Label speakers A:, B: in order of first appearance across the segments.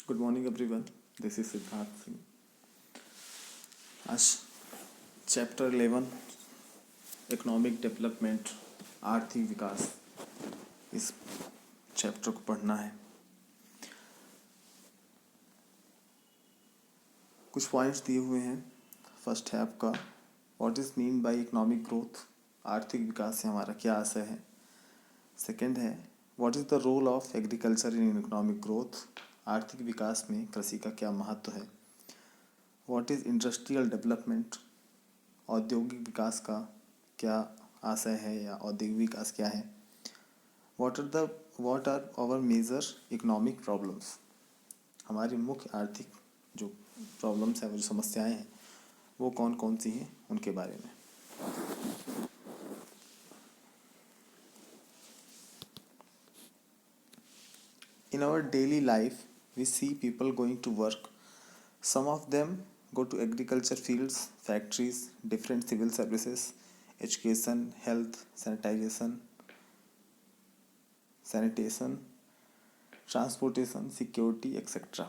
A: Good morning everyone, this is Siddharth Singh. आज chapter 11 economic development, आर्थिक विकास, इस चैप्टर को पढ़ना है। कुछ पॉइंट्स दिए हुए हैं। फर्स्ट है आपका what is mean by economic growth, आर्थिक विकास से हमारा क्या आशय है। सेकंड है what is the role of agriculture in economic growth, आर्थिक विकास में कृषि का क्या महत्व है। व्हाट इज इंडस्ट्रियल डेवलपमेंट, औद्योगिक विकास का क्या आशय है या औद्योगिक विकास क्या है। What are our major economic problems, हमारी मुख्य आर्थिक जो प्रॉब्लम्स हैं, वो जो समस्याएं हैं, वो कौन कौन सी हैं, उनके बारे में। In our daily life, we see people going to work. Some of them go to agriculture fields, factories, different civil services, education, health, sanitation, transportation, security, etc.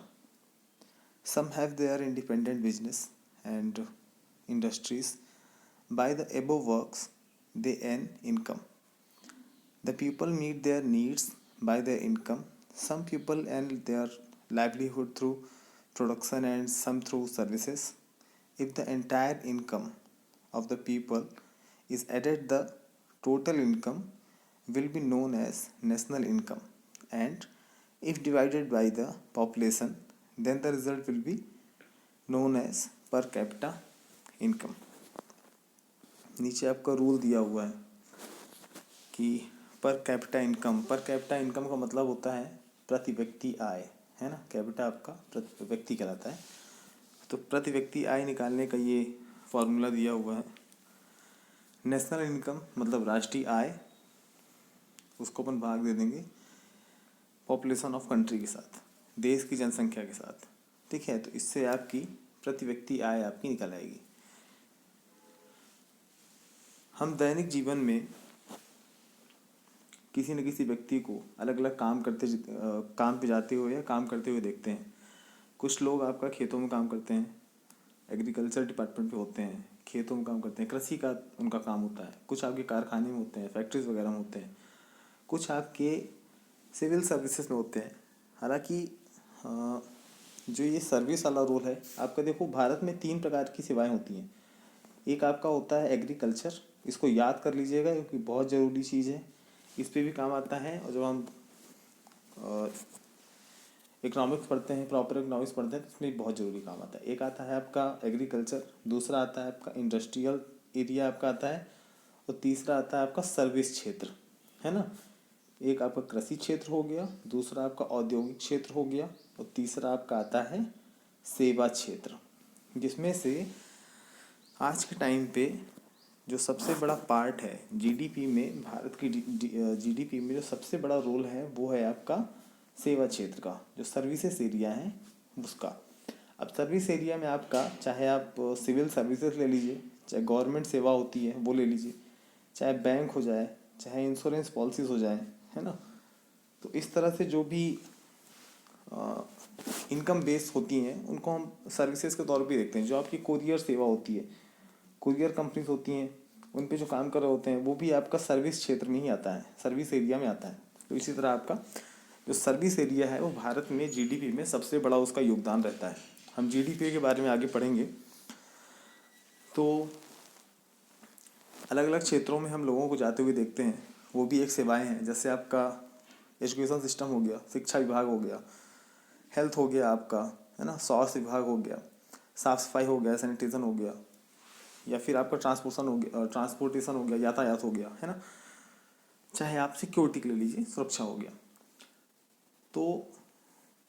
A: Some have their independent business and industries. By the above works, they earn income. The people meet their needs by their income. Some people earn their livelihood through production and some through services. If the entire income of the people is added, the total income will be known as national income, and if divided by the population, then the result will be known as per capita income. नीचे आपका rule दिया हुआ है कि per capita income का मतलब होता है प्रति व्यक्ति आय, है ना। कैपिटा आपका प्रति व्यक्ति कहलाता है, तो प्रति व्यक्ति आय निकालने का ये फॉर्मूला दिया हुआ है। नेशनल इनकम मतलब राष्ट्रीय आय, उसको अपन भाग दे देंगे पॉपुलेशन ऑफ कंट्री के साथ, देश की जनसंख्या के साथ, ठीक है। तो इससे आपकी प्रति व्यक्ति आय आपकी निकल आएगी। हम दैनिक जीवन में किसी न किसी व्यक्ति को अलग अलग काम पे जाते हुए या काम करते हुए देखते हैं। कुछ लोग आपका खेतों में काम करते हैं, एग्रीकल्चर डिपार्टमेंट पे होते हैं, खेतों में काम करते हैं, कृषि का उनका काम होता है। कुछ आपके कारखाने में होते हैं, फैक्ट्रीज वगैरह में होते हैं, कुछ आपके सिविल सर्विसेज में होते हैं। हालांकि जो ये सर्विस वाला रोल है आपका, देखो भारत में 3 प्रकार की सेवाएं होती हैं। एक आपका होता है एग्रीकल्चर, इसको याद कर लीजिएगा क्योंकि बहुत ज़रूरी चीज़ है, इस पे भी काम आता है। और जब हम इकोनॉमिक्स पढ़ते हैं, प्रॉपर इकोनॉमिक्स पढ़ते हैं, तो इसमें बहुत ज़रूरी काम आता है। एक आता है आपका एग्रीकल्चर, दूसरा आता है आपका इंडस्ट्रियल एरिया आपका आता है, और तीसरा आता है आपका सर्विस क्षेत्र, है ना। एक आपका कृषि क्षेत्र हो गया, दूसरा आपका औद्योगिक क्षेत्र हो गया, और तीसरा आपका आता है सेवा क्षेत्र। जिसमें से आज के टाइम पे जो सबसे बड़ा पार्ट है जीडीपी में, भारत की जीडीपी में जो सबसे बड़ा रोल है वो है आपका सेवा क्षेत्र का, जो सर्विसेज एरिया है उसका। अब सर्विस एरिया में आपका, चाहे आप सिविल सर्विसेज ले लीजिए, चाहे गवर्नमेंट सेवा होती है वो ले लीजिए, चाहे बैंक हो जाए, चाहे इंश्योरेंस पॉलिसीज हो जाए, है ना। तो इस तरह से जो भी इनकम बेस होती हैं उनको हम सर्विसेज के तौर पे देखते हैं। जो आपकी कोरियर सेवा होती है, कुरियर कंपनीज होती हैं, उन पे जो काम कर रहे होते हैं, वो भी आपका सर्विस क्षेत्र में ही आता है, सर्विस एरिया में आता है। तो इसी तरह आपका जो सर्विस एरिया है वो भारत में जीडीपी में सबसे बड़ा उसका योगदान रहता है। हम जीडीपी के बारे में आगे पढ़ेंगे। तो अलग अलग क्षेत्रों में हम लोगों को जाते हुए देखते हैं, वो भी एक सेवाएं हैं। जैसे आपका एजुकेशन सिस्टम हो गया, शिक्षा विभाग हो गया, हेल्थ हो गया आपका, है ना, स्वास्थ्य विभाग हो गया, साफ सफाई हो गया, सैनिटेशन हो गया, या फिर आपका ट्रांसपोर्टेशन हो गया, यातायात हो गया, है ना। चाहे आप सिक्योरिटी के ले लीजिए, सुरक्षा हो गया। तो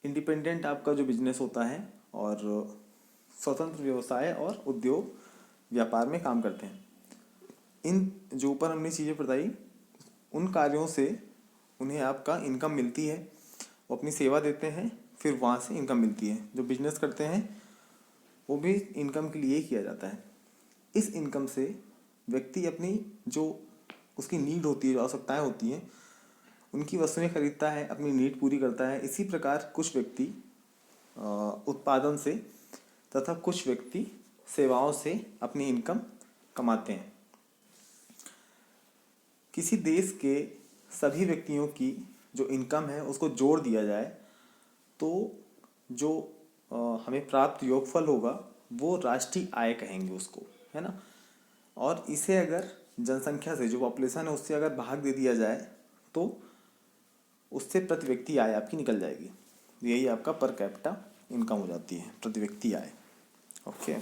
A: इंडिपेंडेंट आपका जो बिजनेस होता है और स्वतंत्र व्यवसाय और उद्योग व्यापार में काम करते हैं। इन जो ऊपर हमने चीज़ें बताई, उन कार्यों से उन्हें आपका इनकम मिलती है, वो अपनी सेवा देते हैं, फिर वहाँ से इनकम मिलती है। जो बिजनेस करते हैं वो भी इनकम के लिए किया जाता है। इस इनकम से व्यक्ति अपनी जो उसकी नीड होती है, जो आवश्यकताएं होती हैं, उनकी वस्तुएं खरीदता है, अपनी नीड पूरी करता है। इसी प्रकार कुछ व्यक्ति उत्पादन से तथा कुछ व्यक्ति सेवाओं से अपनी इनकम कमाते हैं। किसी देश के सभी व्यक्तियों की जो इनकम है उसको जोड़ दिया जाए तो जो हमें प्राप्त योगफल होगा वो राष्ट्रीय आय कहेंगे उसको, है ना। और इसे अगर जनसंख्या से, जो पॉपुलेशन है उससे अगर भाग दे दिया जाए तो उससे प्रति व्यक्ति आय आपकी निकल जाएगी। यही आपका पर कैपिटा इनकम हो जाती है, प्रति व्यक्ति आय। Okay.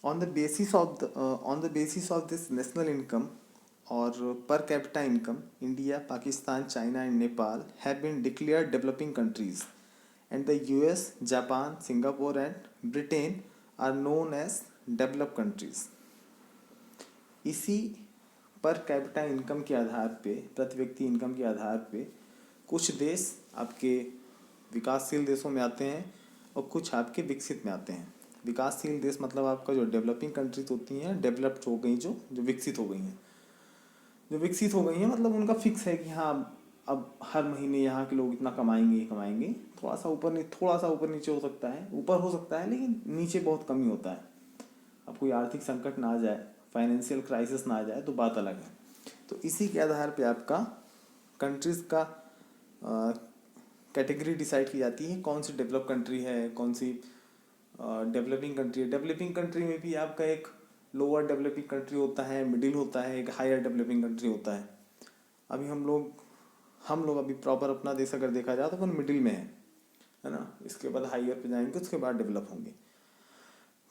A: On the basis of this national income or per capita income, India, Pakistan, China, and Nepal have been declared developing countries, and the US, Japan, Singapore, and Britain are known as developed countries. इसी per capita income के आधार पे, प्रति व्यक्ति income के आधार पे कुछ देश आपके विकासशील देशों में आते हैं और कुछ आपके विकसित में आते हैं। विकासशील देश मतलब आपका जो डेवलपिंग कंट्रीज होती हैं, डेवलप्ड हो गई, जो विकसित हो गई हैं। जो विकसित हो गई हैं मतलब उनका फिक्स है कि हाँ अब हर महीने यहाँ के लोग इतना कमाएंगे। थोड़ा सा ऊपर नीचे हो सकता है, ऊपर हो सकता है लेकिन नीचे बहुत कम ही होता है। अब कोई आर्थिक संकट ना आ जाए, फाइनेंशियल क्राइसिस ना आ जाए तो बात अलग है। तो इसी के आधार पे आपका कंट्रीज़ का कैटेगरी डिसाइड की जाती है, कौन सी डेवलप कंट्री है, कौन सी डेवलपिंग कंट्री है। डेवलपिंग कंट्री में भी आपका एक लोअर डेवलपिंग कंट्री होता है, मिडिल होता है, एक हायर डेवलपिंग कंट्री होता है। अभी हम लोग अभी प्रॉपर अपना देश अगर देखा जाए तो अपन मिडिल में है ना। इसके बाद हायर पे जाएंगे, उसके बाद डेवलप होंगे।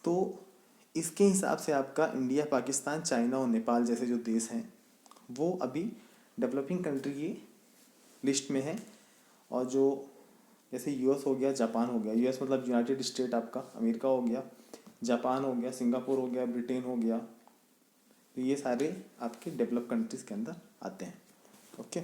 A: तो इसके हिसाब से आपका इंडिया, पाकिस्तान, चाइना और नेपाल जैसे जो देश हैं वो अभी डेवलपिंग कंट्री की लिस्ट में है। और जो जैसे यूएस हो गया, जापान हो गया, यूएस मतलब यूनाइटेड स्टेट आपका अमेरिका हो गया, जापान हो गया, सिंगापुर हो गया, ब्रिटेन हो गया, तो ये सारे आपके डेवलप कंट्रीज के अंदर आते हैं। Okay.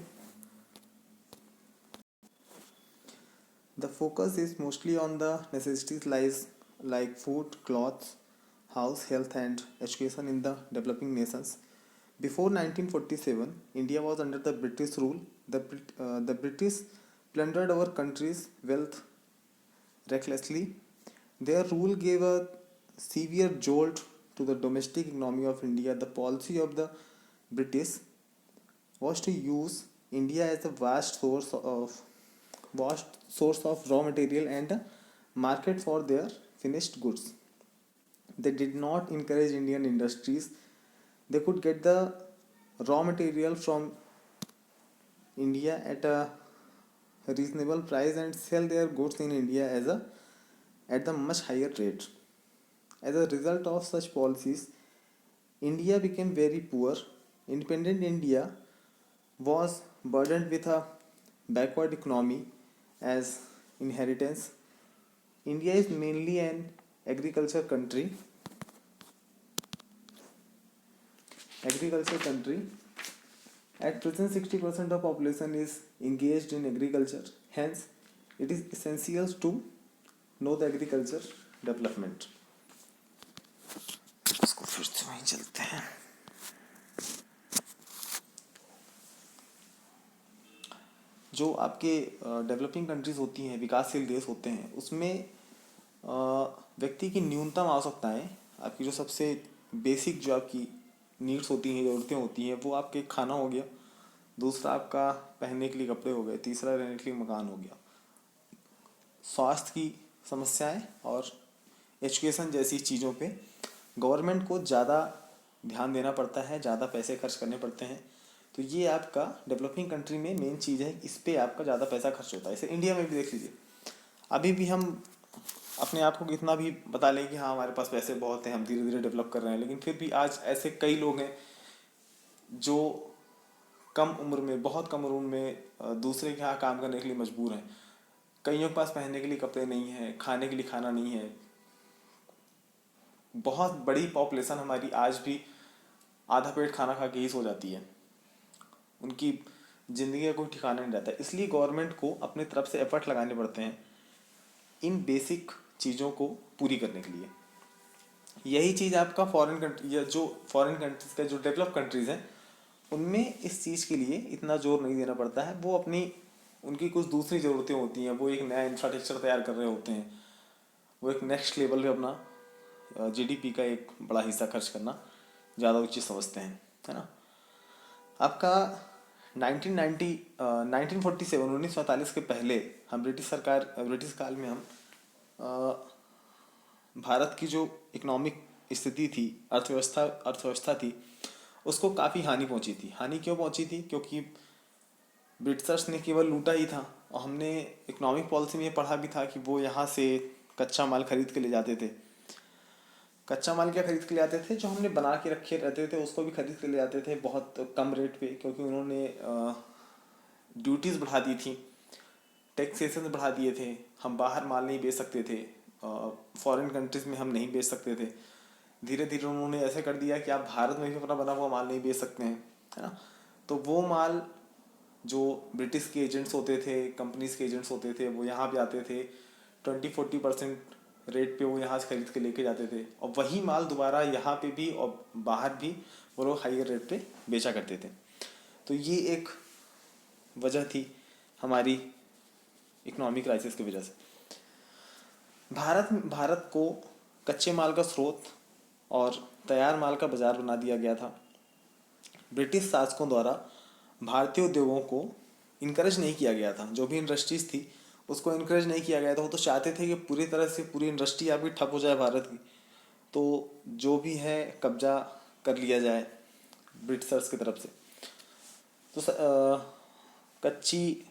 A: The focus is mostly on the necessities like food, clothes, house, health, and education in the developing nations. Before 1947, India was under the British rule. The British plundered our country's wealth recklessly. Their rule gave a severe jolt to the domestic economy of India. The policy of the British was to use India as a vast source of raw material and a market for their finished goods. They did not encourage Indian industries. They could get the raw material from India at a reasonable price and sell their goods in India at the much higher rate. As a result of such policies, India became very poor. Independent India was burdened with a backward economy as inheritance. India is mainly an agriculture country. At present, 60% of population is engaged in agriculture. Hence, it is essential to know the agriculture development. इसको फिर से वहीं चलते हैं। जो आपके developing countries होती हैं, विकासशील देश होते हैं, उसमें व्यक्ति की न्यूनतम आवश्यकताएं, आपकी जो सबसे बेसिक जो आपकी नीड्स होती हैं, ज़रूरतें होती हैं, वो आपके खाना हो गया, दूसरा आपका पहनने के लिए कपड़े हो गए, तीसरा रहने के लिए मकान हो गया, स्वास्थ्य की समस्याएं और एजुकेशन जैसी चीज़ों पे गवर्नमेंट को ज़्यादा ध्यान देना पड़ता है, ज़्यादा पैसे खर्च करने पड़ते हैं। तो ये आपका डेवलपिंग कंट्री में मेन चीज़ है, इस पर आपका ज़्यादा पैसा खर्च होता है। इसे इंडिया में भी देख लीजिए, अभी भी हम अपने आप को कितना भी बता लें कि हाँ हमारे पास पैसे बहुत हैं, हम धीरे धीरे डेवलप कर रहे हैं, लेकिन फिर भी आज ऐसे कई लोग हैं जो बहुत कम उम्र में दूसरे के यहाँ काम करने के लिए मजबूर हैं। कईयों के पास पहनने के लिए कपड़े नहीं हैं, खाने के लिए खाना नहीं है। बहुत बड़ी पॉपुलेशन हमारी आज भी आधा पेट खाना खा के ही सो जाती है, उनकी ज़िंदगी का कोई ठिकाना नहीं रहता। इसलिए गवर्नमेंट को अपनी तरफ से एफर्ट लगाने पड़ते हैं इन बेसिक चीज़ों को पूरी करने के लिए। यही चीज़ आपका फॉरेन कंट्री या जो फॉरेन कंट्रीज का जो डेवलप कंट्रीज़ हैं उनमें इस चीज़ के लिए इतना जोर नहीं देना पड़ता है। वो अपनी उनकी कुछ दूसरी ज़रूरतें होती हैं, वो एक नया इंफ्रास्ट्रक्चर तैयार कर रहे होते हैं, वो एक नेक्स्ट लेवल पे अपना जीडीपी का एक बड़ा हिस्सा खर्च करना ज़्यादा उचित समझते हैं, है ना। आपका 1990 1947 1947 के पहले हम ब्रिटिश काल में हम भारत की जो इकोनॉमिक स्थिति थी, अर्थव्यवस्था थी, उसको काफ़ी हानि पहुंची थी। हानि क्यों पहुंची थी? क्योंकि ब्रिटिशर्स ने केवल लूटा ही था, और हमने इकोनॉमिक पॉलिसी में ये पढ़ा भी था कि वो यहाँ से कच्चा माल खरीद के ले जाते थे। कच्चा माल क्या खरीद के ले आते थे? जो हमने बना के रखे रहते थे उसको भी खरीद के ले आते थे बहुत कम रेट पे, क्योंकि उन्होंने ड्यूटीज़ बढ़ा दी थी, टैक्सेशन बढ़ा दिए थे। हम बाहर माल नहीं बेच सकते थे, फॉरेन कंट्रीज़ में हम नहीं बेच सकते थे। धीरे धीरे उन्होंने ऐसे कर दिया कि आप भारत में भी अपना बना हुआ माल नहीं बेच सकते हैं, है ना। तो वो माल जो ब्रिटिश के एजेंट्स होते थे, कंपनीज के एजेंट्स होते थे, वो यहाँ पे आते थे, 20-40% रेट पे वो यहाँ से खरीद के लेके जाते थे, और वही माल दोबारा यहाँ पे भी और बाहर भी वो लोग हाइयर रेट पे बेचा करते थे। तो ये एक वजह थी हमारी इकोनॉमिक क्राइसिस की वजह से। भारत को कच्चे माल का स्रोत और तैयार माल का बाजार बना दिया गया था। ब्रिटिश शासकों द्वारा भारतीय उद्योगों को इनकरेज नहीं किया गया था, जो भी इंडस्ट्रीज थी उसको इनकरेज नहीं किया गया था। वो तो चाहते थे कि पूरी तरह से पूरी इंडस्ट्री आपकी ठप हो जाए भारत की, तो जो भी है कब्जा कर लिया जाए ब्रिटिशर्स की तरफ से। तो कच्ची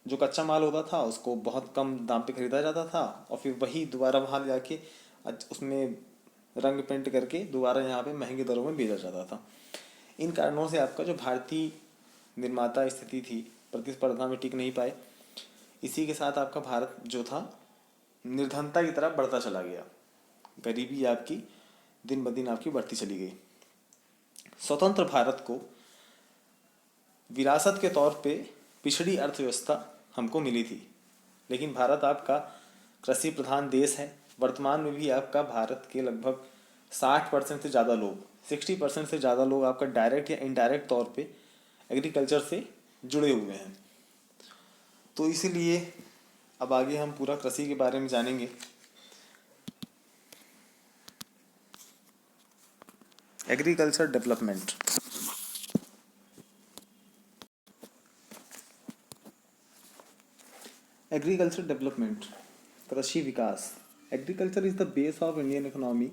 A: जो कच्चा माल होता था उसको बहुत कम दाम पे खरीदा जाता था, और फिर वही दोबारा बाहर जाके उसमें रंग पेंट करके दोबारा यहाँ पे महंगे दरों में बेचा जाता था। इन कारणों से आपका जो भारतीय निर्माता स्थिति थी प्रतिस्पर्धा में टिक नहीं पाए। इसी के साथ आपका भारत जो था निर्धनता की तरफ बढ़ता चला गया, गरीबी आपकी दिन ब दिन आपकी बढ़ती चली गई। स्वतंत्र भारत को विरासत के तौर पे पिछड़ी अर्थव्यवस्था हमको मिली थी, लेकिन भारत आपका कृषि प्रधान देश है। वर्तमान में भी आपका भारत के लगभग 60% से ज़्यादा लोग 60% से ज़्यादा लोग आपका डायरेक्ट या इनडायरेक्ट तौर पे एग्रीकल्चर से जुड़े हुए हैं। तो इसीलिए अब आगे हम पूरा कृषि के बारे में जानेंगे। Agriculture development. एग्रीकल्चर डेवलपमेंट, कृषि विकास। Agriculture is the base of Indian economy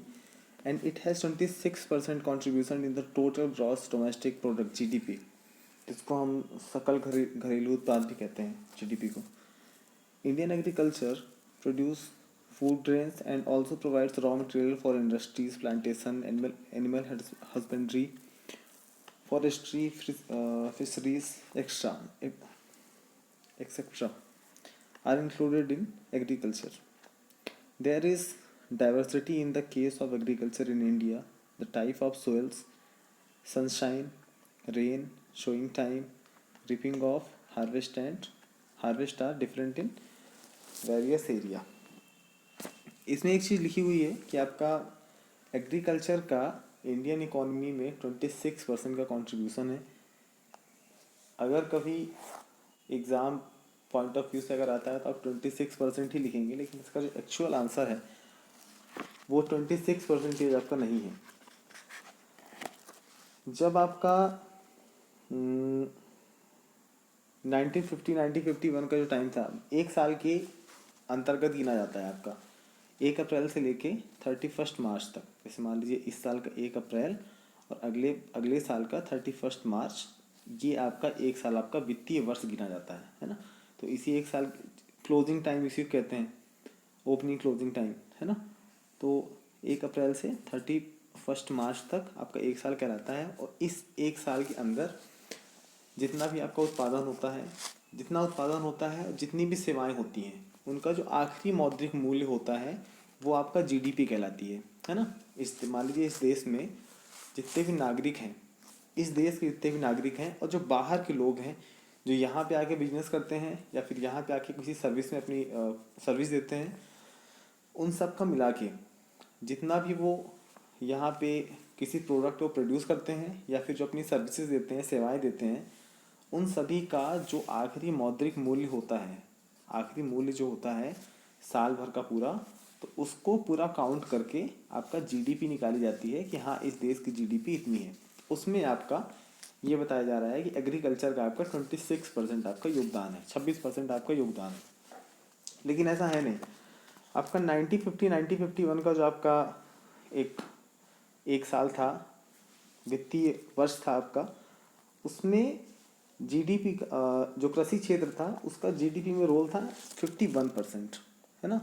A: and it has 26% contribution in the total gross domestic product GDP, जिसको हम सकल घरेलू उत्पाद भी कहते हैं जीडीपी को। Indian agriculture produce food grains and also provides raw material for industries, plantation, animal husbandry, forestry, fisheries etcetera are included in agriculture. There is diversity in the case of agriculture in India. The type of soils, sunshine, rain, showing time, reaping off, harvest are different in various area. इसमें एक चीज़ लिखी हुई है कि आपका agriculture का Indian economy में 26% का कंट्रीब्यूशन है। अगर कभी एग्ज़ाम पॉइंट ऑफ व्यू से अगर आता है तो आप 26% ही लिखेंगे, लेकिन इसका जो एक्चुअल आंसर है वो 26% आपका नहीं है। जब आपका 1951 का जो टाइम था, एक साल के अंतर्गत गिना जाता है आपका 1 अप्रैल से लेके 31 मार्च तक। जैसे मान लीजिए इस साल का 1 अप्रैल और अगले साल का 31 मार्च, ये आपका एक साल आपका वित्तीय वर्ष गिना जाता है ना। तो इसी एक साल क्लोजिंग टाइम इसी को कहते हैं, ओपनिंग क्लोजिंग टाइम, है ना। तो 1 अप्रैल से 31 मार्च तक आपका एक साल कहलाता है, और इस एक साल के अंदर जितना भी आपका उत्पादन होता है, जितनी भी सेवाएं होती हैं, उनका जो आखिरी मौद्रिक मूल्य होता है वो आपका जीडीपी कहलाती है ना। मान लीजिए इस देश में जितने भी नागरिक हैं, इस देश के जितने भी नागरिक हैं और जो बाहर के लोग हैं जो यहाँ पे आके बिजनेस करते हैं या फिर यहाँ पे आके किसी सर्विस में अपनी सर्विस देते हैं, उन सब का मिला के जितना भी वो यहाँ पे किसी प्रोडक्ट को प्रोड्यूस करते हैं या फिर जो अपनी सर्विसेज देते हैं, सेवाएं देते हैं, उन सभी का जो आखिरी मौद्रिक मूल्य होता है, आखिरी मूल्य जो होता है साल भर का पूरा, तो उसको पूरा काउंट करके आपका जीडीपी निकाली जाती है कि हाँ इस देश की जीडीपी इतनी है। उसमें आपका ये बताया जा रहा है कि एग्रीकल्चर का आपका 26% आपका योगदान है, 26% आपका योगदान है। लेकिन ऐसा है नहीं, आपका 1951 का जो आपका एक एक साल था, वित्तीय वर्ष था आपका, उसमें जीडीपी जो कृषि क्षेत्र था उसका जीडीपी में रोल था 51%, है ना।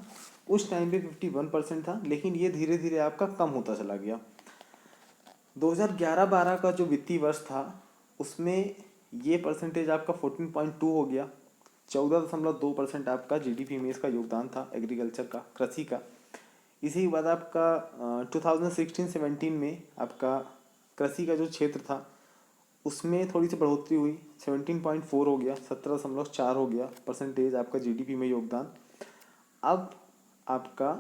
A: उस टाइम पे 51% था, लेकिन ये धीरे धीरे आपका कम होता चला गया। 2011-12 का जो वित्तीय वर्ष था उसमें ये परसेंटेज आपका 14.2 हो गया। 14.2% आपका जीडीपी में इसका योगदान था एग्रीकल्चर का, कृषि का। इसी के बाद आपका 2016-17 में आपका कृषि का जो क्षेत्र था उसमें थोड़ी सी बढ़ोतरी हुई, 17.4 हो गया, 17.4 हो गया परसेंटेज आपका जीडीपी में योगदान। अब आपका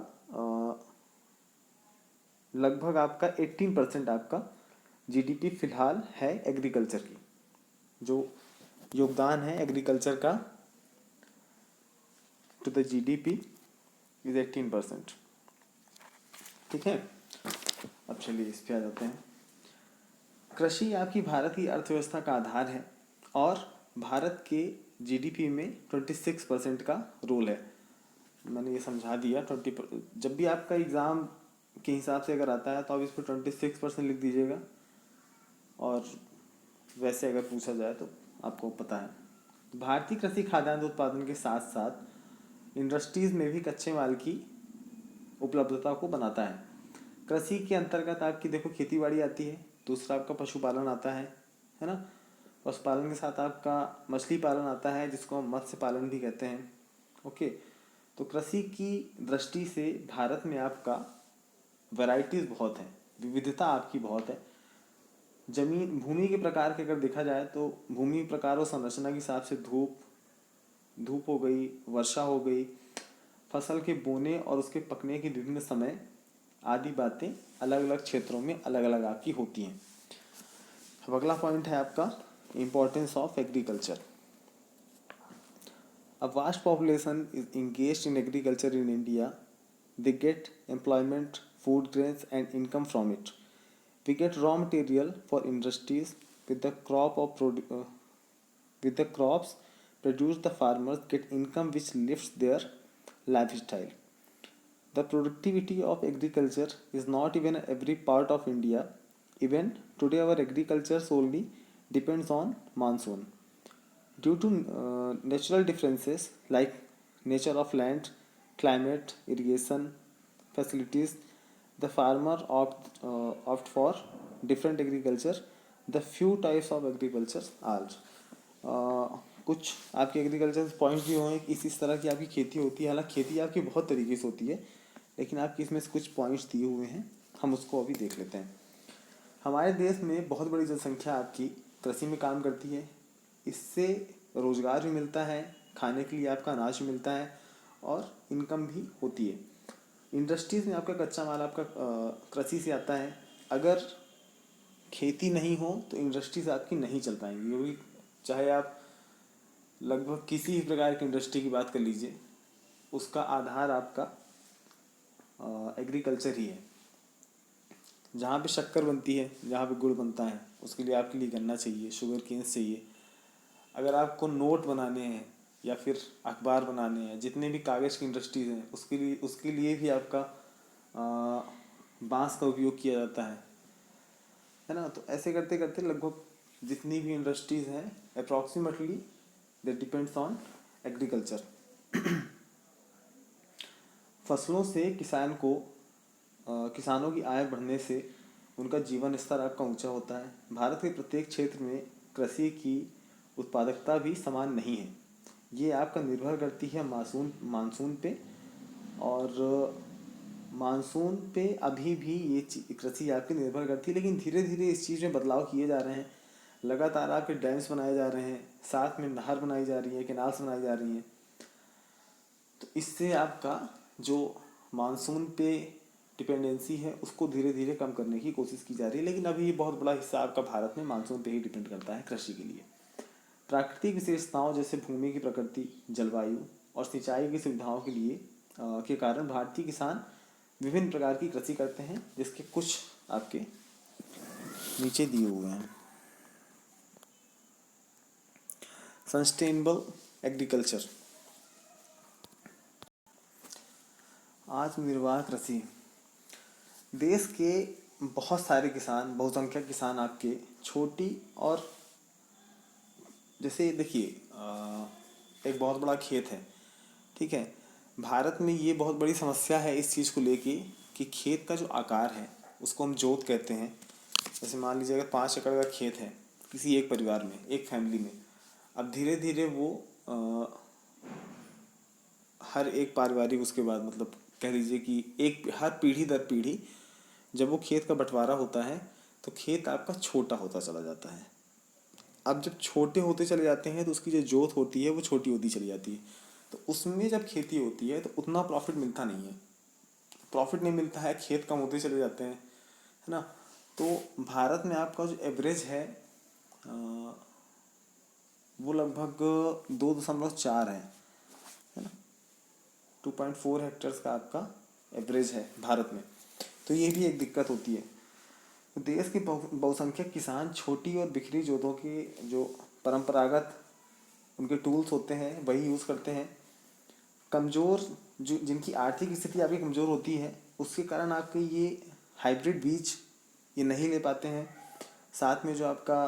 A: लगभग आपका 18% आपका जीडीपी फिलहाल है एग्रीकल्चर की, जो योगदान है एग्रीकल्चर का टू द जीडीपी इज 18%। ठीक है, अब चलिए इस पे आ जाते हैं। कृषि आपकी भारत की अर्थव्यवस्था का आधार है और भारत के जीडीपी में 26% का रोल है। मैंने ये समझा दिया। जब भी आपका एग्ज़ाम के हिसाब से अगर आता है तो आप इस पर 26% लिख दीजिएगा, और वैसे अगर पूछा जाए तो आपको पता है। भारतीय कृषि खाद्यान्न उत्पादन के साथ साथ इंडस्ट्रीज में भी कच्चे माल की उपलब्धता को बनाता है। कृषि के अंतर्गत आपकी देखो खेती बाड़ी आती है, दूसरा आपका पशुपालन आता है ना। पशुपालन के साथ आपका मछली पालन आता है, जिसको हम मत्स्य पालन भी कहते हैं। ओके, तो कृषि की दृष्टि से भारत में आपका वैरायटीज बहुत है, विविधता आपकी बहुत है। जमीन भूमि के प्रकार के अगर देखा जाए तो भूमि प्रकार और संरचना के हिसाब से धूप हो गई, वर्षा हो गई, फसल के बोने और उसके पकने के विभिन्न समय आदि बातें अलग अलग क्षेत्रों में अलग अलग आपकी होती हैं। अब अगला पॉइंट है आपका importance of agriculture. A vast population is engaged in agriculture in India. They get employment, food grains, and income from it. We get raw material for industries. With the with the crops produced, the farmers get income which lifts their lifestyle. The productivity of agriculture is not even every part of India. Even today, our agriculture solely depends on monsoon. Due to natural differences like nature of land, climate, irrigation facilities, the farmer opt for different agriculture. The few types of agriculture are कुछ आपके agriculture points भी हुए कि इस तरह की आपकी खेती होती है। हालांकि खेती आपकी बहुत तरीके से होती है, लेकिन आपकी इसमें से कुछ पॉइंट्स दिए हुए हैं, हम उसको अभी देख लेते हैं। हमारे देश में बहुत बड़ी जनसंख्या आपकी कृषि में काम करती है। इससे रोज़गार भी मिलता है, खाने के लिए आपका अनाज भी मिलता है और इनकम भी होती है। इंडस्ट्रीज़ में आपका कच्चा माल आपका कृषि से आता है। अगर खेती नहीं हो तो इंडस्ट्रीज आपकी नहीं चल पाएंगी, क्योंकि चाहे आप लगभग किसी भी प्रकार की इंडस्ट्री की बात कर लीजिए, उसका आधार आपका एग्रीकल्चर ही है। जहाँ पे शक्कर बनती है, जहाँ पे गुड़ बनता है, उसके लिए आपके लिए गन्ना चाहिए, शुगर केन्स चाहिए। अगर आपको नोट बनाने हैं या फिर अखबार बनाने हैं, जितने भी कागज़ की इंडस्ट्रीज़ हैं, उसके लिए भी आपका बांस का उपयोग किया जाता है ना। तो ऐसे करते करते लगभग जितनी भी इंडस्ट्रीज़ हैं, approximately they depends on agriculture. फसलों से किसानों की आय बढ़ने से उनका जीवन स्तर आपका ऊंचा होता है। भारत के प्रत्येक क्षेत्र में कृषि की उत्पादकता भी समान नहीं है। ये आपका निर्भर करती है मानसून पे, और मानसून पे अभी भी ये कृषि आपकी निर्भर करती है। लेकिन धीरे धीरे इस चीज़ में बदलाव किए जा रहे हैं। लगातार आपके डैम्स बनाए जा रहे हैं, साथ में नहर बनाई जा रही है, कैनाल्स बनाई जा रही हैं। तो इससे आपका जो मानसून पे डिपेंडेंसी है उसको धीरे धीरे कम करने की कोशिश की जा रही है। लेकिन अभी ये बहुत बड़ा हिस्सा आपका भारत में मानसून पे ही डिपेंड करता है कृषि के लिए। प्राकृतिक विशेषताओं जैसे भूमि की प्रकृति, जलवायु और सिंचाई की सुविधाओं के लिए के कारण भारतीय किसान विभिन्न प्रकार की कृषि करते हैं, जिसके कुछ आपके नीचे दिए हुए हैं। सस्टेनेबल एग्रीकल्चर, आत्मनिर्भर कृषि। देश के बहुत सारे किसान, बहुसंख्यक किसान आपके छोटी और, जैसे देखिए एक बहुत बड़ा खेत है, ठीक है। भारत में ये बहुत बड़ी समस्या है इस चीज़ को लेके कि खेत का जो आकार है उसको हम जोत कहते हैं। जैसे मान लीजिए अगर 5 एकड़ का खेत है किसी एक परिवार में, एक फैमिली में, अब धीरे धीरे वो हर एक पारिवारिक उसके बाद मतलब कह लीजिए कि एक हर पीढ़ी दर पीढ़ी जब वो खेत का बंटवारा होता है तो खेत आपका छोटा होता चला जाता है। अब जब छोटे होते चले जाते हैं तो उसकी जो जोत होती है वो छोटी होती चली जाती है, तो उसमें जब खेती होती है तो उतना प्रॉफिट मिलता नहीं है, प्रॉफिट नहीं मिलता है, खेत कम होते चले जाते हैं, है ना। तो भारत में आपका जो एवरेज है वो लगभग 2.4 है ना। 2.4 हेक्टेयर्स का आपका एवरेज है भारत में। तो ये भी एक दिक्कत होती है। तो देश के बहुसंख्यक किसान छोटी और बिखरी जोतों के जो परंपरागत उनके टूल्स होते हैं वही यूज़ करते हैं। कमज़ोर जो जिनकी आर्थिक स्थिति आपकी कमज़ोर होती है उसके कारण आपके ये हाइब्रिड बीज ये नहीं ले पाते हैं। साथ में जो आपका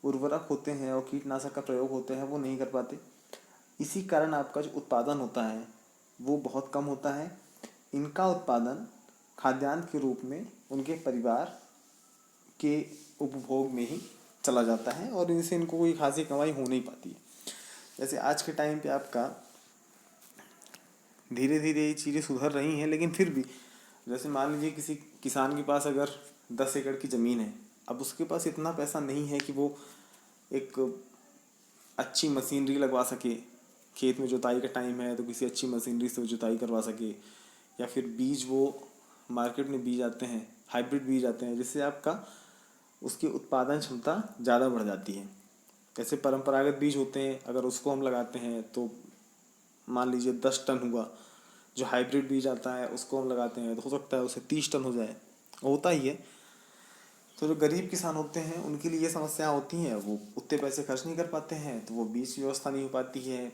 A: उर्वरक होते हैं और कीटनाशक का प्रयोग होते हैं वो नहीं कर पाते। इसी कारण आपका जो उत्पादन होता है वो बहुत कम होता है। इनका उत्पादन खाद्यान्न के रूप में उनके परिवार के उपभोग में ही चला जाता है और इनसे इनको कोई खासी कमाई हो नहीं पाती है। जैसे आज के टाइम पे आपका धीरे धीरे ये चीज़ें सुधर रही हैं, लेकिन फिर भी जैसे मान लीजिए किसी किसान के पास अगर 10 एकड़ की ज़मीन है, अब उसके पास इतना पैसा नहीं है कि वो एक अच्छी मशीनरी लगवा सके। खेत में जुताई का टाइम है तो किसी अच्छी मशीनरी से जुताई करवा सके, या फिर बीज वो मार्केट में बीज आते हैं, हाइब्रिड बीज आते हैं, जिससे आपका उसकी उत्पादन क्षमता ज़्यादा बढ़ जाती है। जैसे परंपरागत बीज होते हैं, अगर उसको हम लगाते हैं तो मान लीजिए 10 टन हुआ। जो हाइब्रिड बीज आता है उसको हम लगाते हैं तो हो सकता है उसे 30 टन हो जाए, होता ही है। तो जो गरीब किसान होते हैं उनके लिए ये समस्या होती हैं, वो उतने पैसे खर्च नहीं कर पाते हैं, तो वो बीज की व्यवस्था नहीं हो पाती है,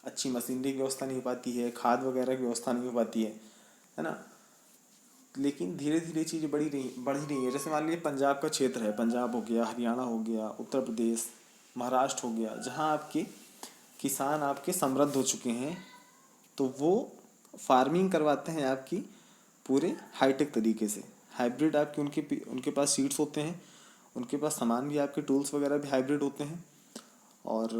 A: अच्छी मशीनरी की व्यवस्था नहीं हो पाती है, खाद वगैरह की व्यवस्था नहीं हो पाती है ना। लेकिन धीरे धीरे चीज़ें बढ़ ही रही है। जैसे मान लीजिए पंजाब का क्षेत्र है, पंजाब हो गया, हरियाणा हो गया, उत्तर प्रदेश, महाराष्ट्र हो गया, जहाँ आपके किसान आपके समृद्ध हो चुके हैं, तो वो फार्मिंग करवाते हैं आपकी पूरे हाईटेक तरीके से। हाइब्रिड आपके उनके पास सीड्स होते हैं, उनके पास सामान भी आपके टूल्स वगैरह भी हाइब्रिड होते हैं, और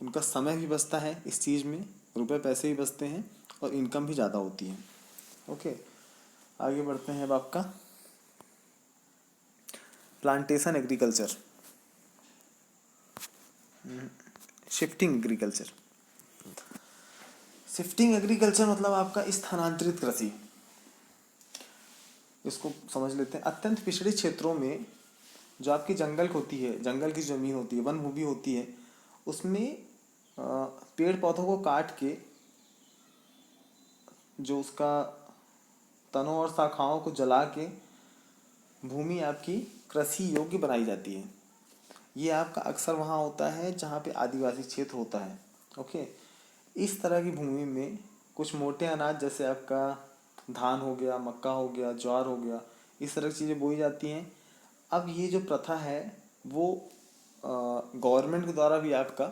A: उनका समय भी बचता है इस चीज़ में, रुपए पैसे भी बचते हैं और इनकम भी ज़्यादा होती है। ओके, आगे बढ़ते हैं। अब आपका plantation agriculture, shifting agriculture. Shifting agriculture मतलब आपका स्थानांतरित कृषि। इसको समझ लेते हैं। अत्यंत पिछड़े क्षेत्रों में जो आपकी जंगल होती है, जंगल की ज़मीन होती है, वन भूमि होती है, उसमें पेड़ पौधों को काट के जो उसका तनों और शाखाओं को जला के भूमि आपकी कृषि योग्य बनाई जाती है। ये आपका अक्सर वहाँ होता है जहाँ पे आदिवासी क्षेत्र होता है। ओके, इस तरह की भूमि में कुछ मोटे अनाज जैसे आपका धान हो गया, मक्का हो गया, ज्वार हो गया, इस तरह की चीज़ें बोई जाती हैं। अब ये जो प्रथा है वो गवर्नमेंट के द्वारा भी आपका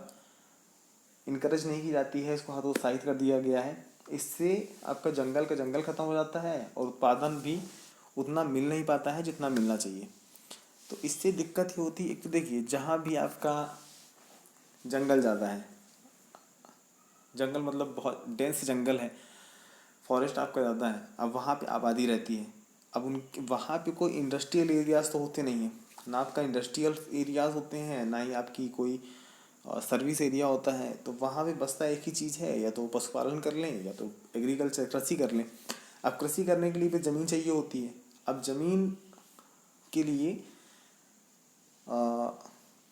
A: इनकरेज नहीं की जाती है, इसको हतोत्साहित कर दिया गया है। इससे आपका जंगल का जंगल खत्म हो जाता है और उत्पादन भी उतना मिल नहीं पाता है जितना मिलना चाहिए। तो इससे दिक्कत ही होती है। एक तो देखिए, जहाँ भी आपका जंगल ज़्यादा है, जंगल मतलब बहुत डेंस जंगल है, फॉरेस्ट आपका ज़्यादा है, अब वहाँ पे आबादी रहती है। अब उन वहाँ पे कोई इंडस्ट्रियल एरियाज़ तो होते नहीं हैं, ना आपका इंडस्ट्रियल एरियाज़ होते हैं, ना ही आपकी कोई सर्विस एरिया होता है। तो वहाँ पे बसता एक ही चीज़ है, या तो पशुपालन कर लें या तो एग्रीकल्चर कृषि कर लें। अब कृषि करने के लिए भी ज़मीन चाहिए होती है। अब ज़मीन के लिए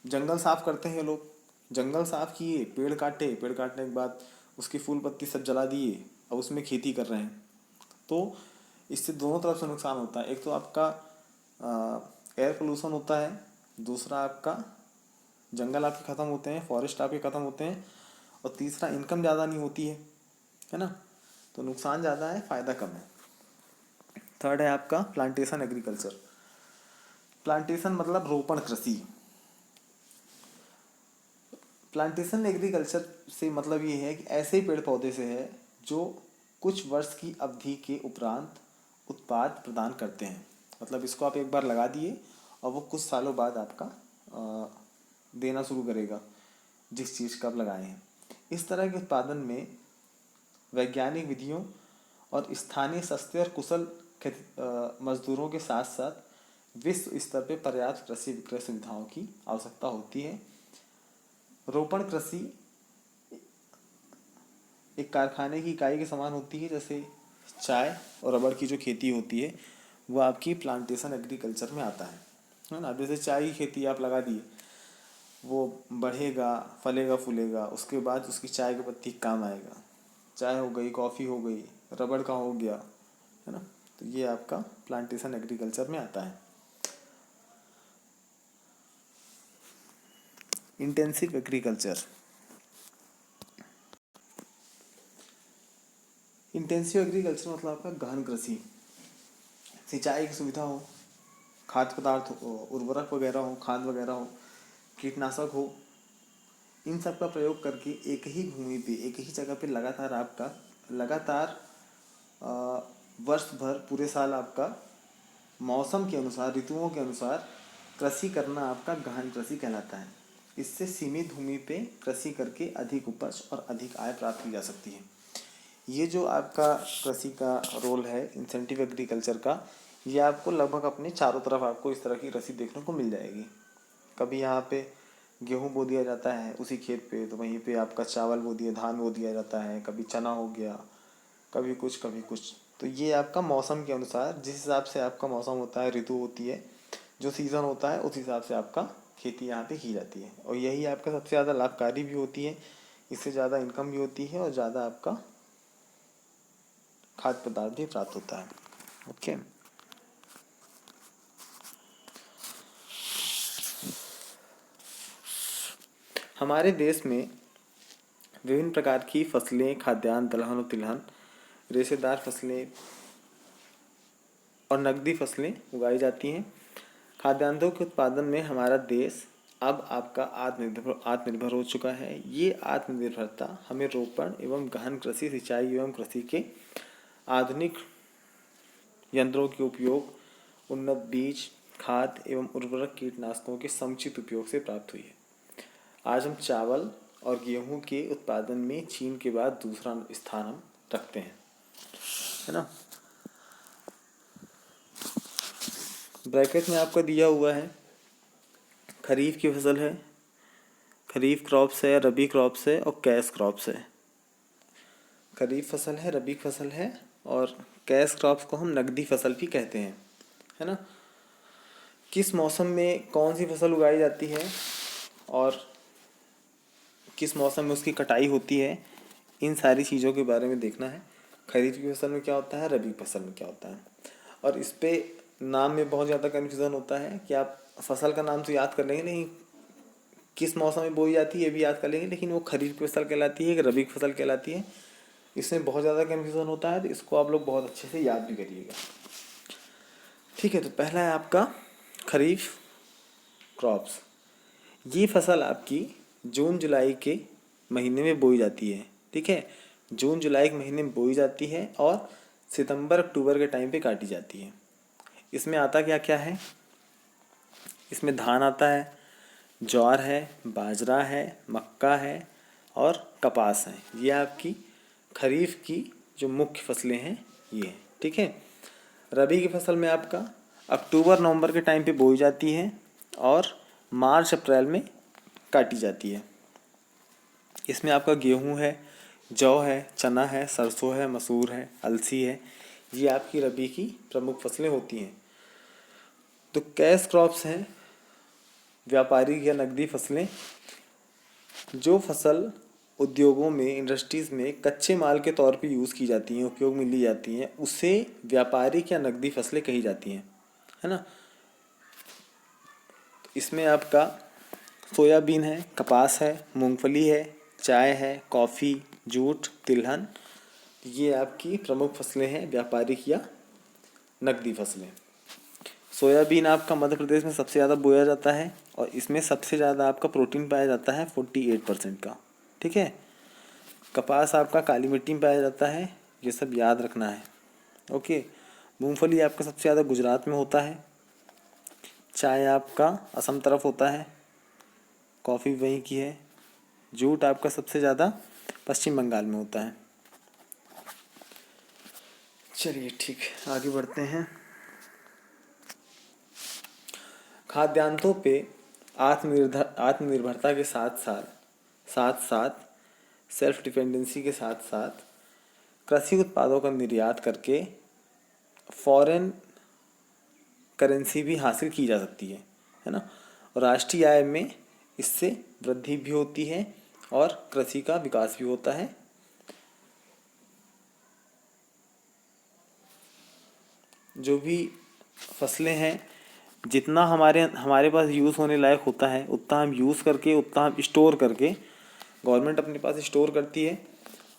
A: जंगल साफ करते हैं लोग। जंगल साफ किए, पेड़ काटे, पेड़ काटने के बाद उसकी फूल पत्ती सब जला दिए, अब उसमें खेती कर रहे हैं। तो इससे दोनों तरफ से नुकसान होता है। एक तो आपका एयर पोल्यूशन होता है, दूसरा आपका जंगल आपके ख़त्म होते हैं, फॉरेस्ट आपके ख़त्म होते हैं, और तीसरा इनकम ज़्यादा नहीं होती है ना। तो नुकसान ज़्यादा है, फ़ायदा कम है। थर्ड है आपका प्लांटेशन एग्रीकल्चर। प्लांटेशन मतलब रोपण कृषि। प्लांटेशन एग्रीकल्चर से मतलब ये है कि ऐसे पेड़ पौधे से है जो कुछ वर्ष की अवधि के उपरांत उत्पाद प्रदान करते हैं। मतलब इसको आप एक बार लगा दिए और वो कुछ सालों बाद आपका देना शुरू करेगा जिस चीज़ का आप लगाए हैं। इस तरह के उत्पादन में वैज्ञानिक विधियों और स्थानीय सस्ते और कुशल मजदूरों के साथ साथ विश्व स्तर पर पर्याप्त कृषि विक्रय सुविधाओं की आवश्यकता होती है। रोपण कृषि एक कारखाने की इकाई के समान होती है। जैसे चाय और रबड़ की जो खेती होती है वो आपकी प्लांटेशन एग्रीकल्चर में आता है ना। जैसे चाय की खेती आप लगा दिए, वो बढ़ेगा, फलेगा, फूलेगा, उसके बाद उसकी चाय की पत्ती काम आएगा। चाय हो गई, कॉफ़ी हो गई, रबड़ का हो गया, है ना। तो ये आपका प्लांटेशन एग्रीकल्चर में आता है। Intensive agriculture. इंटेंसिव एग्रीकल्चर मतलब आपका गहन कृषि। सिंचाई की सुविधा हो, खाद्य पदार्थ हो, उर्वरक वगैरह हो, खाद वगैरह हो, कीटनाशक हो, इन सब का प्रयोग करके एक ही भूमि पे, एक ही जगह पे लगातार वर्ष भर, पूरे साल आपका मौसम के अनुसार, ऋतुओं के अनुसार कृषि करना आपका गहन कृषि कहलाता है। इससे सीमित भूमि पे कृषि करके अधिक उपज और अधिक आय प्राप्त की जा सकती है। ये जो आपका कृषि का रोल है इंसेंटिव एग्रीकल्चर का, ये आपको लगभग अपने चारों तरफ आपको इस तरह की कृषि देखने को मिल जाएगी। कभी यहाँ पे गेहूँ बो दिया जाता है उसी खेत पे, तो वहीं पे आपका चावल बो दिया, धान बो दिया जाता है, कभी चना हो गया, कभी कुछ कभी कुछ। तो ये आपका मौसम के अनुसार, जिस हिसाब से आपका मौसम होता है, ऋतु होती है, जो सीज़न होता है, उस हिसाब से आपका खेती यहाँ पे की जाती है। और यही आपका सबसे ज़्यादा लाभकारी भी होती है, इससे ज़्यादा इनकम भी होती है और ज़्यादा आपका खाद्य पदार्थ भी प्राप्त होता है। ओके। हमारे देश में विभिन्न प्रकार की फसलें, खाद्यान्न, दलहन और तिलहन, रेशेदार फसलें और नकदी फसलें उगाई जाती हैं। खाद्यान्नों के उत्पादन में हमारा देश अब आपका आत्मनिर्भर हो चुका है। ये आत्मनिर्भरता हमें रोपण एवं गहन कृषि, सिंचाई एवं कृषि के आधुनिक यंत्रों के उपयोग, उन्नत बीज, खाद एवं उर्वरक, कीटनाशकों के समुचित उपयोग से प्राप्त हुई है। आज हम चावल और गेहूं के उत्पादन में चीन के बाद दूसरा स्थान हम रखते हैं, है ना। ब्रैकेट में आपका दिया हुआ है खरीफ की फसल है, खरीफ क्रॉप्स है, रबी क्रॉप्स है और कैश क्रॉप्स है। खरीफ फसल है, रबी फसल है और कैश क्रॉप्स को हम नकदी फसल भी कहते हैं, है ना। किस मौसम में कौन सी फसल उगाई जाती है और किस मौसम में उसकी कटाई होती है, इन सारी चीज़ों के बारे में देखना है। खरीफ की फसल में क्या होता है, रबी फसल में क्या होता है। और इस पे नाम में बहुत ज़्यादा कन्फ्यूज़न होता है कि आप फसल का नाम तो याद कर लेंगे, नहीं किस मौसम में बोई जाती है ये भी याद कर लेंगे, लेकिन वो खरीफ की फसल कहलाती है कि रबी की फसल कहलाती है, इसमें बहुत ज़्यादा कन्फ्यूज़न होता है। तो इसको आप लोग बहुत अच्छे से याद भी करिएगा। ठीक है, तो पहला है आपका खरीफ क्रॉप्स। ये फसल आपकी जून जुलाई के महीने में बोई जाती है। ठीक है, जून जुलाई के महीने में बोई जाती है और सितंबर अक्टूबर के टाइम पे काटी जाती है। इसमें आता क्या क्या है, इसमें धान आता है, ज्वार है, बाजरा है, मक्का है और कपास है। ये आपकी खरीफ की जो मुख्य फसलें हैं ये। ठीक है, रबी की फसल में आपका अक्टूबर नवंबर के टाइम पे बोई जाती है और मार्च अप्रैल में काटी जाती है। इसमें आपका गेहूं है, जौ है, चना है, सरसों है, मसूर है, अलसी है। ये आपकी रबी की प्रमुख फसलें होती हैं। तो कैश क्रॉप्स हैं व्यापारिक या नकदी फसलें, जो फसल उद्योगों में, इंडस्ट्रीज में कच्चे माल के तौर पे यूज़ की जाती हैं, उपयोग में ली जाती हैं, उसे व्यापारिक या नकदी फसलें कही जाती हैं, है ना। इसमें आपका सोयाबीन है, कपास है, मूंगफली है, चाय है, कॉफ़ी, जूट, तिलहन, ये आपकी प्रमुख फसलें हैं, व्यापारिक या नकदी फसलें। सोयाबीन आपका मध्य प्रदेश में सबसे ज़्यादा बोया जाता है और इसमें सबसे ज़्यादा आपका प्रोटीन पाया जाता है 48% का, ठीक है। कपास आपका काली मिट्टी में पाया जाता है, ये सब याद रखना है, ओके। मूंगफली आपका सबसे ज़्यादा गुजरात में होता है, चाय आपका असम तरफ होता है, कॉफ़ी वहीं की है, जूट आपका सबसे ज़्यादा पश्चिम बंगाल में होता है। चलिए ठीक, आगे बढ़ते हैं। खाद्यान्नों पे आत्मनिर्भरता के साथ साथ सेल्फ डिपेंडेंसी के साथ साथ कृषि उत्पादों का निर्यात करके फॉरेन करेंसी भी हासिल की जा सकती है ना। और राष्ट्रीय आय में इससे वृद्धि भी होती है और कृषि का विकास भी होता है। जो भी फसलें हैं, जितना हमारे पास यूज़ होने लायक होता है उतना हम यूज़ करके, उतना हम स्टोर करके, गवर्नमेंट अपने पास स्टोर करती है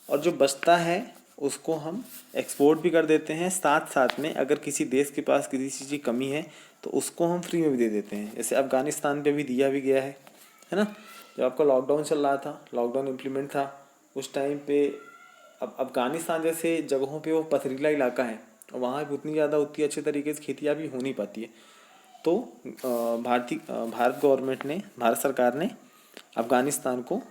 A: और जो बचता है उसको हम एक्सपोर्ट भी कर देते हैं। साथ साथ में अगर किसी देश के पास किसी चीज़ की कमी है तो उसको हम फ्री में भी दे देते हैं। जैसे अफ़गानिस्तान पे भी दिया भी गया है ना। जब आपका लॉकडाउन चल रहा था, लॉकडाउन इम्प्लीमेंट था, उस टाइम पे अब अफ़गानिस्तान जैसे जगहों पे वो पथरीला इलाका है और वहाँ पे उतनी ज़्यादा उतनी अच्छे तरीके से खेती भी हो नहीं पाती है। तो भारत गवर्नमेंट ने, भारत सरकार ने अफ़गानिस्तान को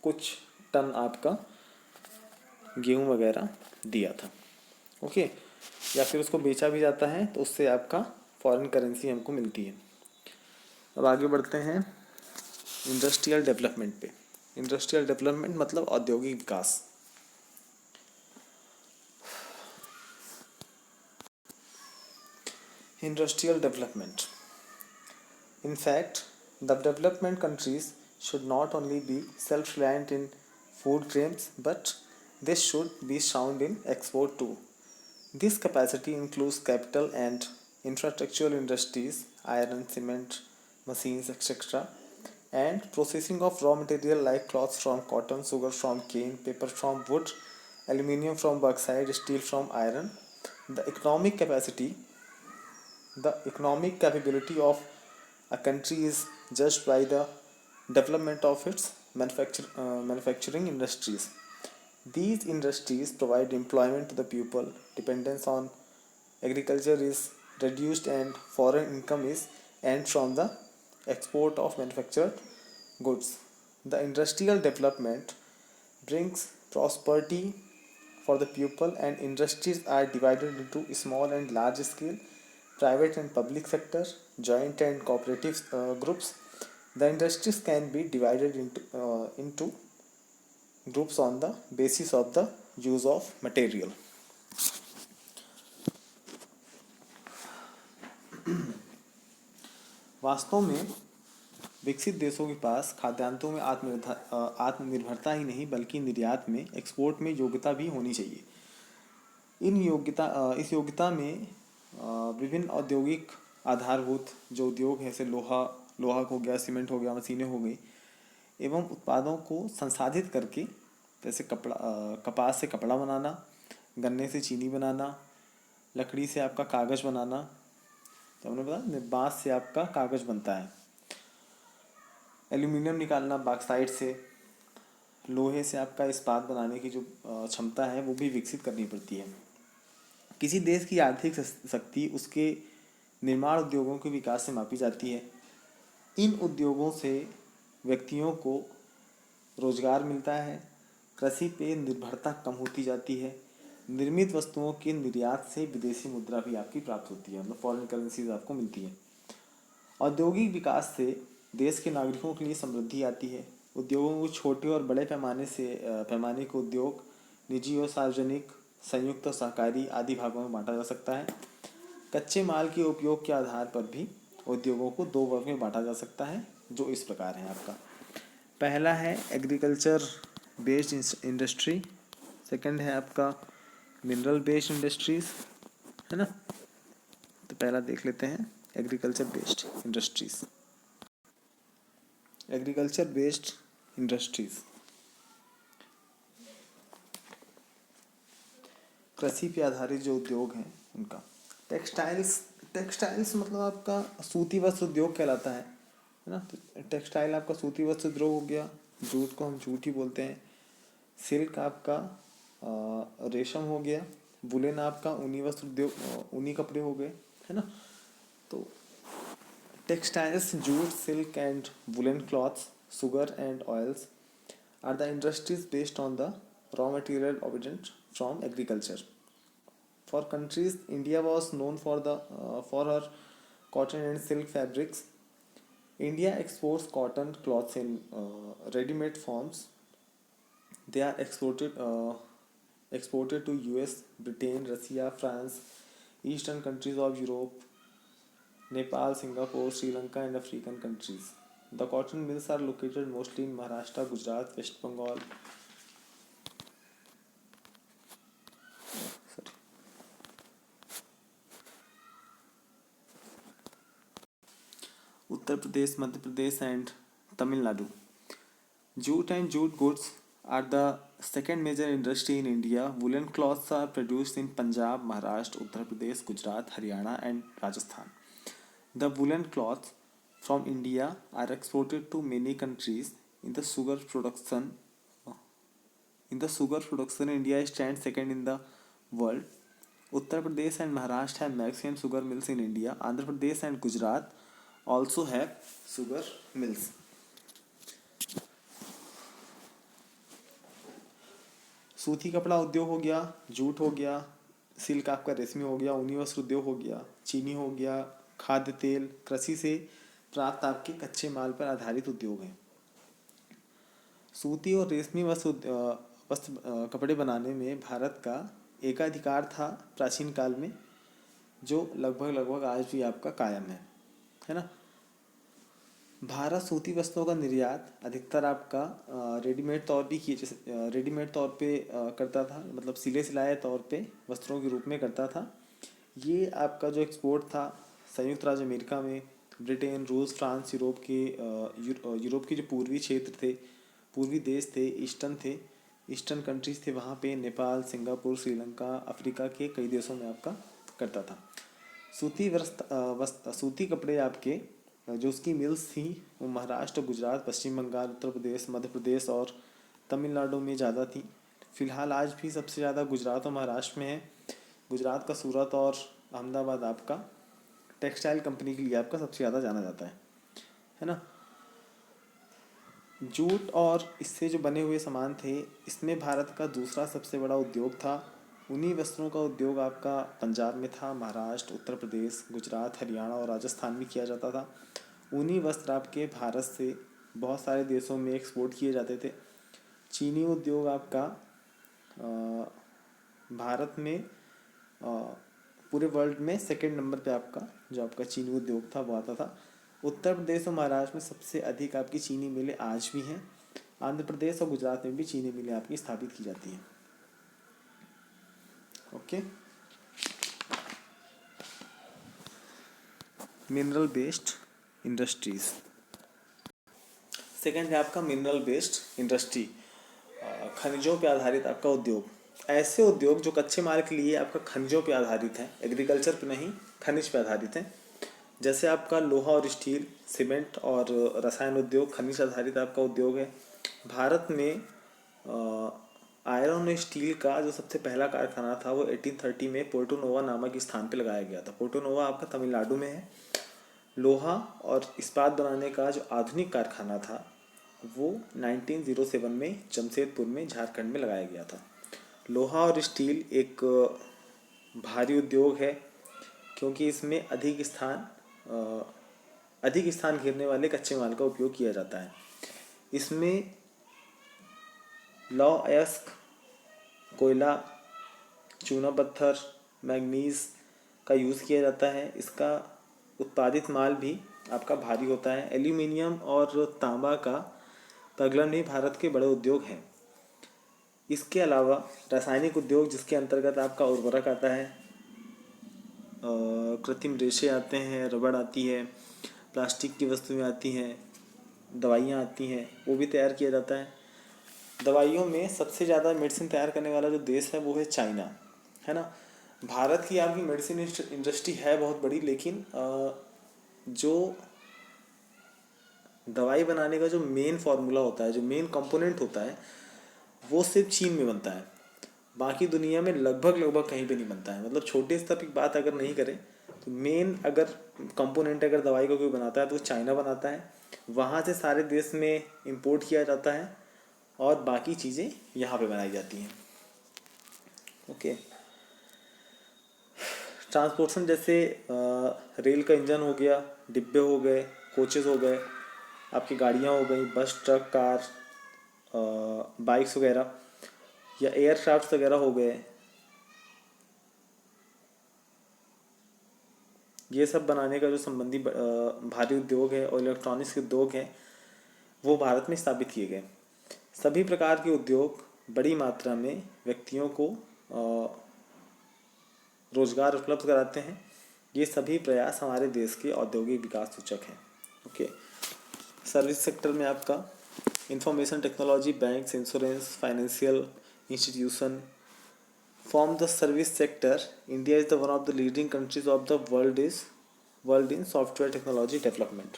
A: कुछ टन आपका गेहूँ वगैरह दिया था, ओके। या फिर उसको बेचा भी जाता है तो उससे आपका फॉरेन करेंसी हमको मिलती है। अब आगे बढ़ते हैं इंडस्ट्रियल डेवलपमेंट पे। इंडस्ट्रियल डेवलपमेंट मतलब औद्योगिक विकास। Industrial development. In fact, the development countries should not only be self-reliant in food grains, but they should be sound in export too. This capacity includes capital and infrastructural industries, iron, cement, machines, etc., and processing of raw material like cloth from cotton, sugar from cane, paper from wood, aluminium from bauxite, steel from iron. The economic capability of a country is judged by the development of its manufacturing industries. These industries provide employment to the people, dependence on agriculture is reduced, and foreign income is earned from the export of manufactured goods. The industrial development brings prosperity for the people, and industries are divided into small and large scale, private and public sector, joint and cooperative groups. The industries can be divided into groups on the basis of the use of material. वास्तव में विकसित देशों के पास खाद्यान्नों में आत्मनिर्भरता ही नहीं बल्कि निर्यात में, एक्सपोर्ट में योग्यता भी होनी चाहिए। इस योग्यता में विभिन्न औद्योगिक आधारभूत जो उद्योग हैं, जैसे लोहा हो गया, सीमेंट हो गया, मशीनें हो गई, एवं उत्पादों को संसाधित करके, जैसे कपास से कपड़ा बनाना, गन्ने से चीनी बनाना, लकड़ी से आपका कागज़ बनाना, तो हमने बताया बांस से आपका कागज़ बनता है, एल्यूमिनियम निकालना बॉक्साइट से, लोहे से आपका इस्पात बनाने की जो क्षमता है वो भी विकसित करनी पड़ती है। किसी देश की आर्थिक शक्ति उसके निर्माण उद्योगों के विकास से मापी जाती है। इन उद्योगों से व्यक्तियों को रोजगार मिलता है, कृषि पे निर्भरता कम होती जाती है, निर्मित वस्तुओं के निर्यात से विदेशी मुद्रा भी आपकी प्राप्त होती है, मतलब फॉरेन करेंसीज आपको मिलती है। औद्योगिक विकास से देश के नागरिकों के लिए समृद्धि आती है। उद्योगों को छोटे और बड़े पैमाने के उद्योग, निजी और सार्वजनिक, संयुक्त और सहकारी आदि भागों में बांटा जा सकता है। कच्चे माल के उपयोग के आधार पर भी उद्योगों को दो वर्ग में बांटा जा सकता है, जो इस प्रकार है आपका। पहला है एग्रीकल्चर बेस्ड इंडस्ट्री, सेकंड है आपका मिनरल बेस्ड इंडस्ट्रीज, है ना। तो पहला देख लेते हैं agriculture based industries. Agriculture based industries कृषि पे आधारित जो उद्योग हैं उनका। टेक्सटाइल्स मतलब आपका सूती वस्त्र उद्योग कहलाता है ना। तो टेक्सटाइल आपका सूती वस्त्र उद्योग हो गया, जूट को हम जूट ही बोलते हैं। सिल्क आपका रेशम हो गया, वुलन आपका ऊनी वस्त्र उद्योग, ऊनी कपड़े हो गए, है ना। तो textiles, jute, silk and woollen clothes, sugar and oils are the industries based on the raw material obtained from agriculture. For countries, India was known for her cotton and silk fabrics. India exports cotton cloths in ready-made forms. They are exported to US, Britain, Russia, France, eastern countries of Europe, Nepal, Singapore, Sri Lanka, and African countries. The cotton mills are located mostly in Maharashtra, Gujarat, West Bengal. Uttar Pradesh, Madhya Pradesh, and Tamil Nadu. Jute and jute goods are the second major industry in India. Woolen cloths are produced in Punjab, Maharashtra, Uttar Pradesh, Gujarat, Haryana, and Rajasthan. The woolen cloths from India are exported to many countries. In the sugar production, India stands second in the world. Uttar Pradesh and Maharashtra have maximum sugar mills in India. Andhra Pradesh and Gujarat also have sugar mills. सूती कपड़ा उद्योग हो गया, jute हो गया, silk आपका रेशमी हो गया, ऊनी वस्त्र उद्योग हो गया, चीनी हो गया, खाद्य तेल, कृषि से प्राप्त आपके कच्चे माल पर आधारित उद्योग हैं। सूती और रेशमी वस्त्र कपड़े बनाने में भारत का एकाधिकार था प्राचीन काल में, जो लगभग आज भी आपका कायम है ना। भारत सूती वस्त्रों का निर्यात अधिकतर आपका रेडीमेड तौर पे करता था, मतलब सिले सिलाए तौर पे वस्त्रों के रूप में करता था। ये आपका जो एक्सपोर्ट था संयुक्त राज्य अमेरिका में, ब्रिटेन, रूस, फ्रांस, यूरोप के जो पूर्वी क्षेत्र थे, पूर्वी देश थे, ईस्टर्न कंट्रीज थे, वहाँ पे नेपाल, सिंगापुर, श्रीलंका, अफ्रीका के कई देशों में आपका करता था। सूती कपड़े आपके जो उसकी मिल्स थी वो महाराष्ट्र, गुजरात, पश्चिम बंगाल, उत्तर प्रदेश, मध्य प्रदेश और तमिलनाडु में ज़्यादा थी। फिलहाल आज भी सबसे ज़्यादा गुजरात और महाराष्ट्र में है। गुजरात का सूरत और अहमदाबाद आपका टेक्सटाइल कंपनी के लिए आपका सबसे ज़्यादा जाना जाता है ना। जूट और इससे जो बने हुए सामान थे, इसमें भारत का दूसरा सबसे बड़ा उद्योग था। ऊनी वस्त्रों का उद्योग आपका पंजाब में था, महाराष्ट्र, उत्तर प्रदेश, गुजरात, हरियाणा और राजस्थान में किया जाता था। ऊनी वस्त्र आपके भारत से बहुत सारे देशों में एक्सपोर्ट किए जाते थे। चीनी उद्योग आपका भारत में पूरे वर्ल्ड में सेकंड नंबर पे आपका जो आपका चीनी उद्योग था वो आता था। उत्तर प्रदेश और महाराष्ट्र में सबसे अधिक आपकी चीनी मिलें आज भी हैं। आंध्र प्रदेश और गुजरात में भी चीनी मिलें आपकी स्थापित की जाती हैं। Okay, mineral based industries. Second है आपका मिनरल बेस्ड इंडस्ट्री, खनिजों पे आधारित आपका उद्योग। ऐसे उद्योग जो कच्चे माल के लिए आपका खनिजों पे आधारित हैं, एग्रीकल्चर पे नहीं, खनिज पे आधारित हैं। जैसे आपका लोहा और स्टील, सीमेंट और रसायन उद्योग खनिज आधारित आपका उद्योग है। भारत में आयरन और स्टील का जो सबसे पहला कारखाना था वो 1830 में पोर्टो नोवा नामक स्थान पे लगाया गया था। पोर्टो नोवा आपका तमिलनाडु में है। लोहा और इस्पात बनाने का जो आधुनिक कारखाना था वो 1907 में जमशेदपुर में झारखंड में लगाया गया था। लोहा और स्टील एक भारी उद्योग है क्योंकि इसमें अधिक स्थान घेरने वाले कच्चे माल का उपयोग किया जाता है। इसमें लौह अयस्क, कोयला, चूना पत्थर, मैग्नीज, का यूज़ किया जाता है। इसका उत्पादित माल भी आपका भारी होता है। एल्यूमिनियम और तांबा का प्रगलन भी भारत के बड़े उद्योग हैं। इसके अलावा रासायनिक उद्योग, जिसके अंतर्गत आपका उर्वरक आता है, कृत्रिम रेशे आते हैं, रबड़ आती है, प्लास्टिक की वस्तुएं आती हैं, दवाइयाँ आती हैं, वो भी तैयार किया जाता है। दवाइयों में सबसे ज़्यादा मेडिसिन तैयार करने वाला जो देश है वो है चाइना, है ना। भारत की आपकी मेडिसिन इंडस्ट्री है बहुत बड़ी, लेकिन जो दवाई बनाने का जो मेन फार्मूला होता है, जो मेन कंपोनेंट होता है, वो सिर्फ चीन में बनता है। बाकी दुनिया में लगभग लगभग कहीं पे नहीं बनता है। मतलब छोटे स्तर की बात अगर नहीं करें तो मेन अगर कंपोनेंट अगर दवाई का कोई बनाता है तो वो चाइना बनाता है। वहाँ से सारे देश में इंपोर्ट किया जाता है और बाकी चीज़ें यहाँ पे बनाई जाती हैं। ओके। ट्रांसपोर्टेशन जैसे रेल का इंजन हो गया, डिब्बे हो गए, कोचेस हो गए, आपकी गाड़ियाँ हो गई, बस, ट्रक, कार, बाइक्स वगैरह, या एयरक्राफ्ट वगैरह हो गए, ये सब बनाने का जो संबंधी भारी उद्योग है और इलेक्ट्रॉनिक्स के उद्योग हैं वो भारत में स्थापित किए गए। सभी प्रकार के उद्योग बड़ी मात्रा में व्यक्तियों को रोजगार उपलब्ध कराते हैं। ये सभी प्रयास हमारे देश के औद्योगिक विकास सूचक हैं। ओके। सर्विस सेक्टर में आपका information technology, banks, insurance, financial institution form the service sector. India is the one of the leading countries of the world in software technology development.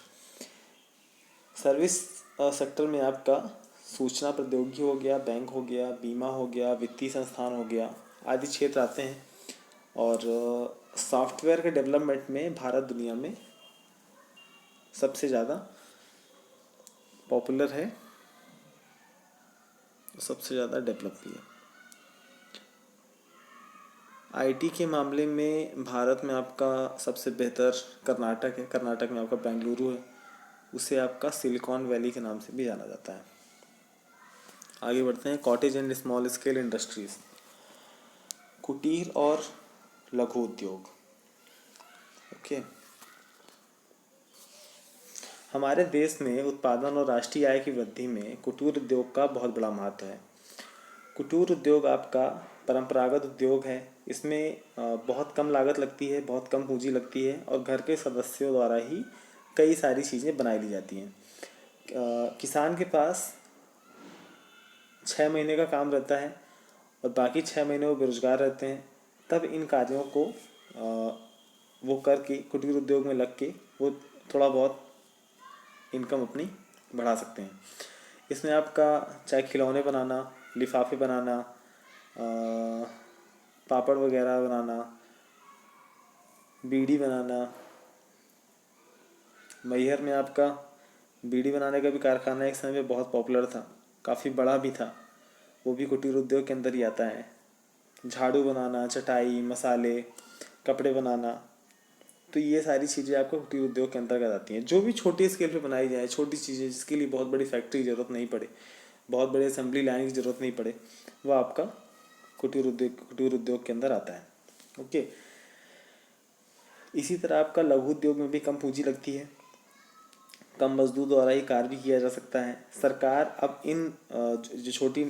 A: Service sector में आपका सूचना प्रौद्योगिकी हो गया, बैंक हो गया, बीमा हो गया, वित्तीय संस्थान हो गया, आदि क्षेत्र आते हैं। और सॉफ्टवेयर के डेवलपमेंट में भारत दुनिया में सबसे ज़्यादा पॉपुलर है, सबसे ज़्यादा डेवलप भी है। आईटी के मामले में भारत में आपका सबसे बेहतर कर्नाटक है। कर्नाटक में आपका बेंगलुरु है, उसे आपका सिलिकॉन वैली के नाम से भी जाना जाता है। आगे बढ़ते हैं। Cottage and small scale industries, कुटीर और लघु उद्योग। ओके। हमारे देश में उत्पादन और राष्ट्रीय आय की वृद्धि में कुटीर उद्योग का बहुत बड़ा महत्व है। कुटीर उद्योग आपका परंपरागत उद्योग है। इसमें बहुत कम लागत लगती है, बहुत कम पूंजी लगती है और घर के सदस्यों द्वारा ही कई सारी चीज़ें बनाई ली जाती हैं। किसान के पास 6 महीने का काम रहता है और बाकी 6 महीने वो बेरोजगार रहते हैं। तब इन कार्यों को वो करके कुटीर उद्योग में लग के वो थोड़ा बहुत इनकम अपनी बढ़ा सकते हैं। इसमें आपका चाहे खिलौने बनाना, लिफाफे बनाना, पापड़ वगैरह बनाना, बीड़ी बनाना, मैहर में आपका बीड़ी बनाने का भी कारखाना एक समय में बहुत पॉपुलर था, काफ़ी बड़ा भी था, वो भी कुटीर उद्योग के अंदर ही आता है। झाड़ू बनाना, चटाई, मसाले, कपड़े बनाना, तो ये सारी चीज़ें आपको कुटीर उद्योग के अंतर्गत आती हैं। जो भी छोटी स्केल पे बनाई जाए, छोटी चीज़ें जिसके लिए बहुत बड़ी फैक्ट्री की ज़रूरत नहीं पड़े, बहुत बड़े असेंबली लाइन की ज़रूरत नहीं पड़े, वो आपका कुटीर उद्योग के अंदर आता है। ओके। इसी तरह आपका लघु उद्योग में भी कम पूंजी लगती है, कम मजदूर द्वारा ही कार्य भी किया जा सकता है। सरकार अब इन जो छोटी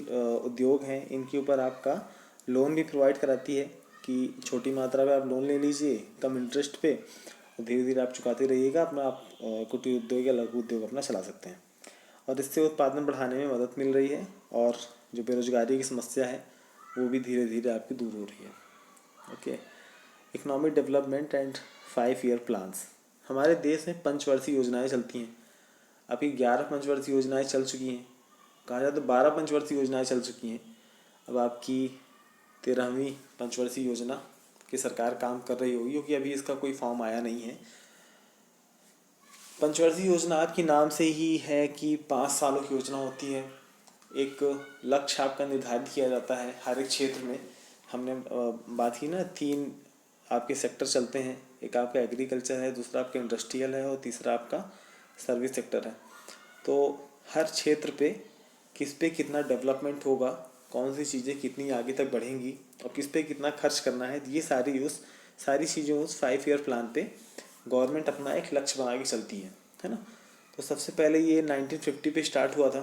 A: उद्योग हैं इनके ऊपर आपका लोन भी प्रोवाइड कराती है कि छोटी मात्रा में आप लोन ले लीजिए कम इंटरेस्ट पे, और धीरे धीरे आप चुकाते रहिएगा, अपना आप कुटीर उद्योग या लघु उद्योग अपना चला सकते हैं। और इससे उत्पादन बढ़ाने में मदद मिल रही है और जो बेरोजगारी की समस्या है वो भी धीरे धीरे आपकी दूर हो रही है। Okay. Economic development and 5 year plans. हमारे देश में पंचवर्षीय योजनाएं चलती हैं। अभी 11 पंचवर्षीय योजनाएं चल चुकी हैं, कहा जाए तो 12 पंचवर्षीय योजनाएं चल चुकी हैं। अब आपकी 13वीं पंचवर्षीय योजना की सरकार काम कर रही होगी, क्योंकि अभी इसका कोई फॉर्म आया नहीं है। पंचवर्षीय योजना आपकी नाम से ही है कि 5 सालों की योजना होती है। एक लक्ष्य आपका निर्धारित किया जाता है हर एक क्षेत्र में। हमने बात की ना, 3 आपके सेक्टर चलते हैं, एक आपका एग्रीकल्चर है, दूसरा आपका इंडस्ट्रियल है और तीसरा आपका सर्विस सेक्टर है। तो हर क्षेत्र पे कितना डेवलपमेंट होगा, कौन सी चीज़ें कितनी आगे तक बढ़ेंगी और किस पे कितना खर्च करना है, ये सारी उस सारी चीज़ें उस 5 ईयर प्लान पे गवर्नमेंट अपना एक लक्ष्य बना के चलती है ना। तो सबसे पहले ये 1950 पे स्टार्ट हुआ था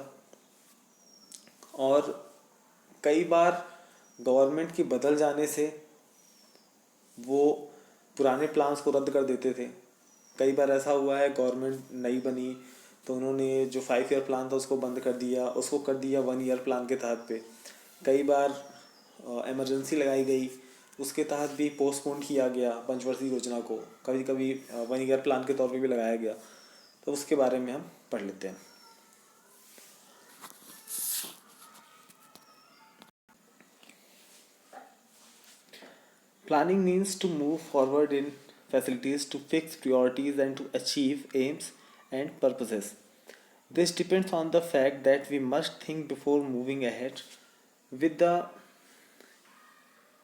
A: और कई बार गवर्नमेंट की बदल जाने से वो पुराने प्लान्स को रद्द कर देते थे। कई बार ऐसा हुआ है गवर्नमेंट नई बनी तो उन्होंने जो 5 ईयर प्लान था उसको बंद कर दिया, उसको कर दिया 1 ईयर प्लान के तहत पे। कई बार इमरजेंसी लगाई गई, उसके तहत भी पोस्टपोन किया गया पंचवर्षीय योजना को, कभी कभी 1 ईयर प्लान के तौर पे भी लगाया गया। तो उसके बारे में हम पढ़ लेते हैं। Planning means to move forward in facilities to fix priorities and to achieve aims and purposes. This depends on the fact that we must think before moving ahead. With the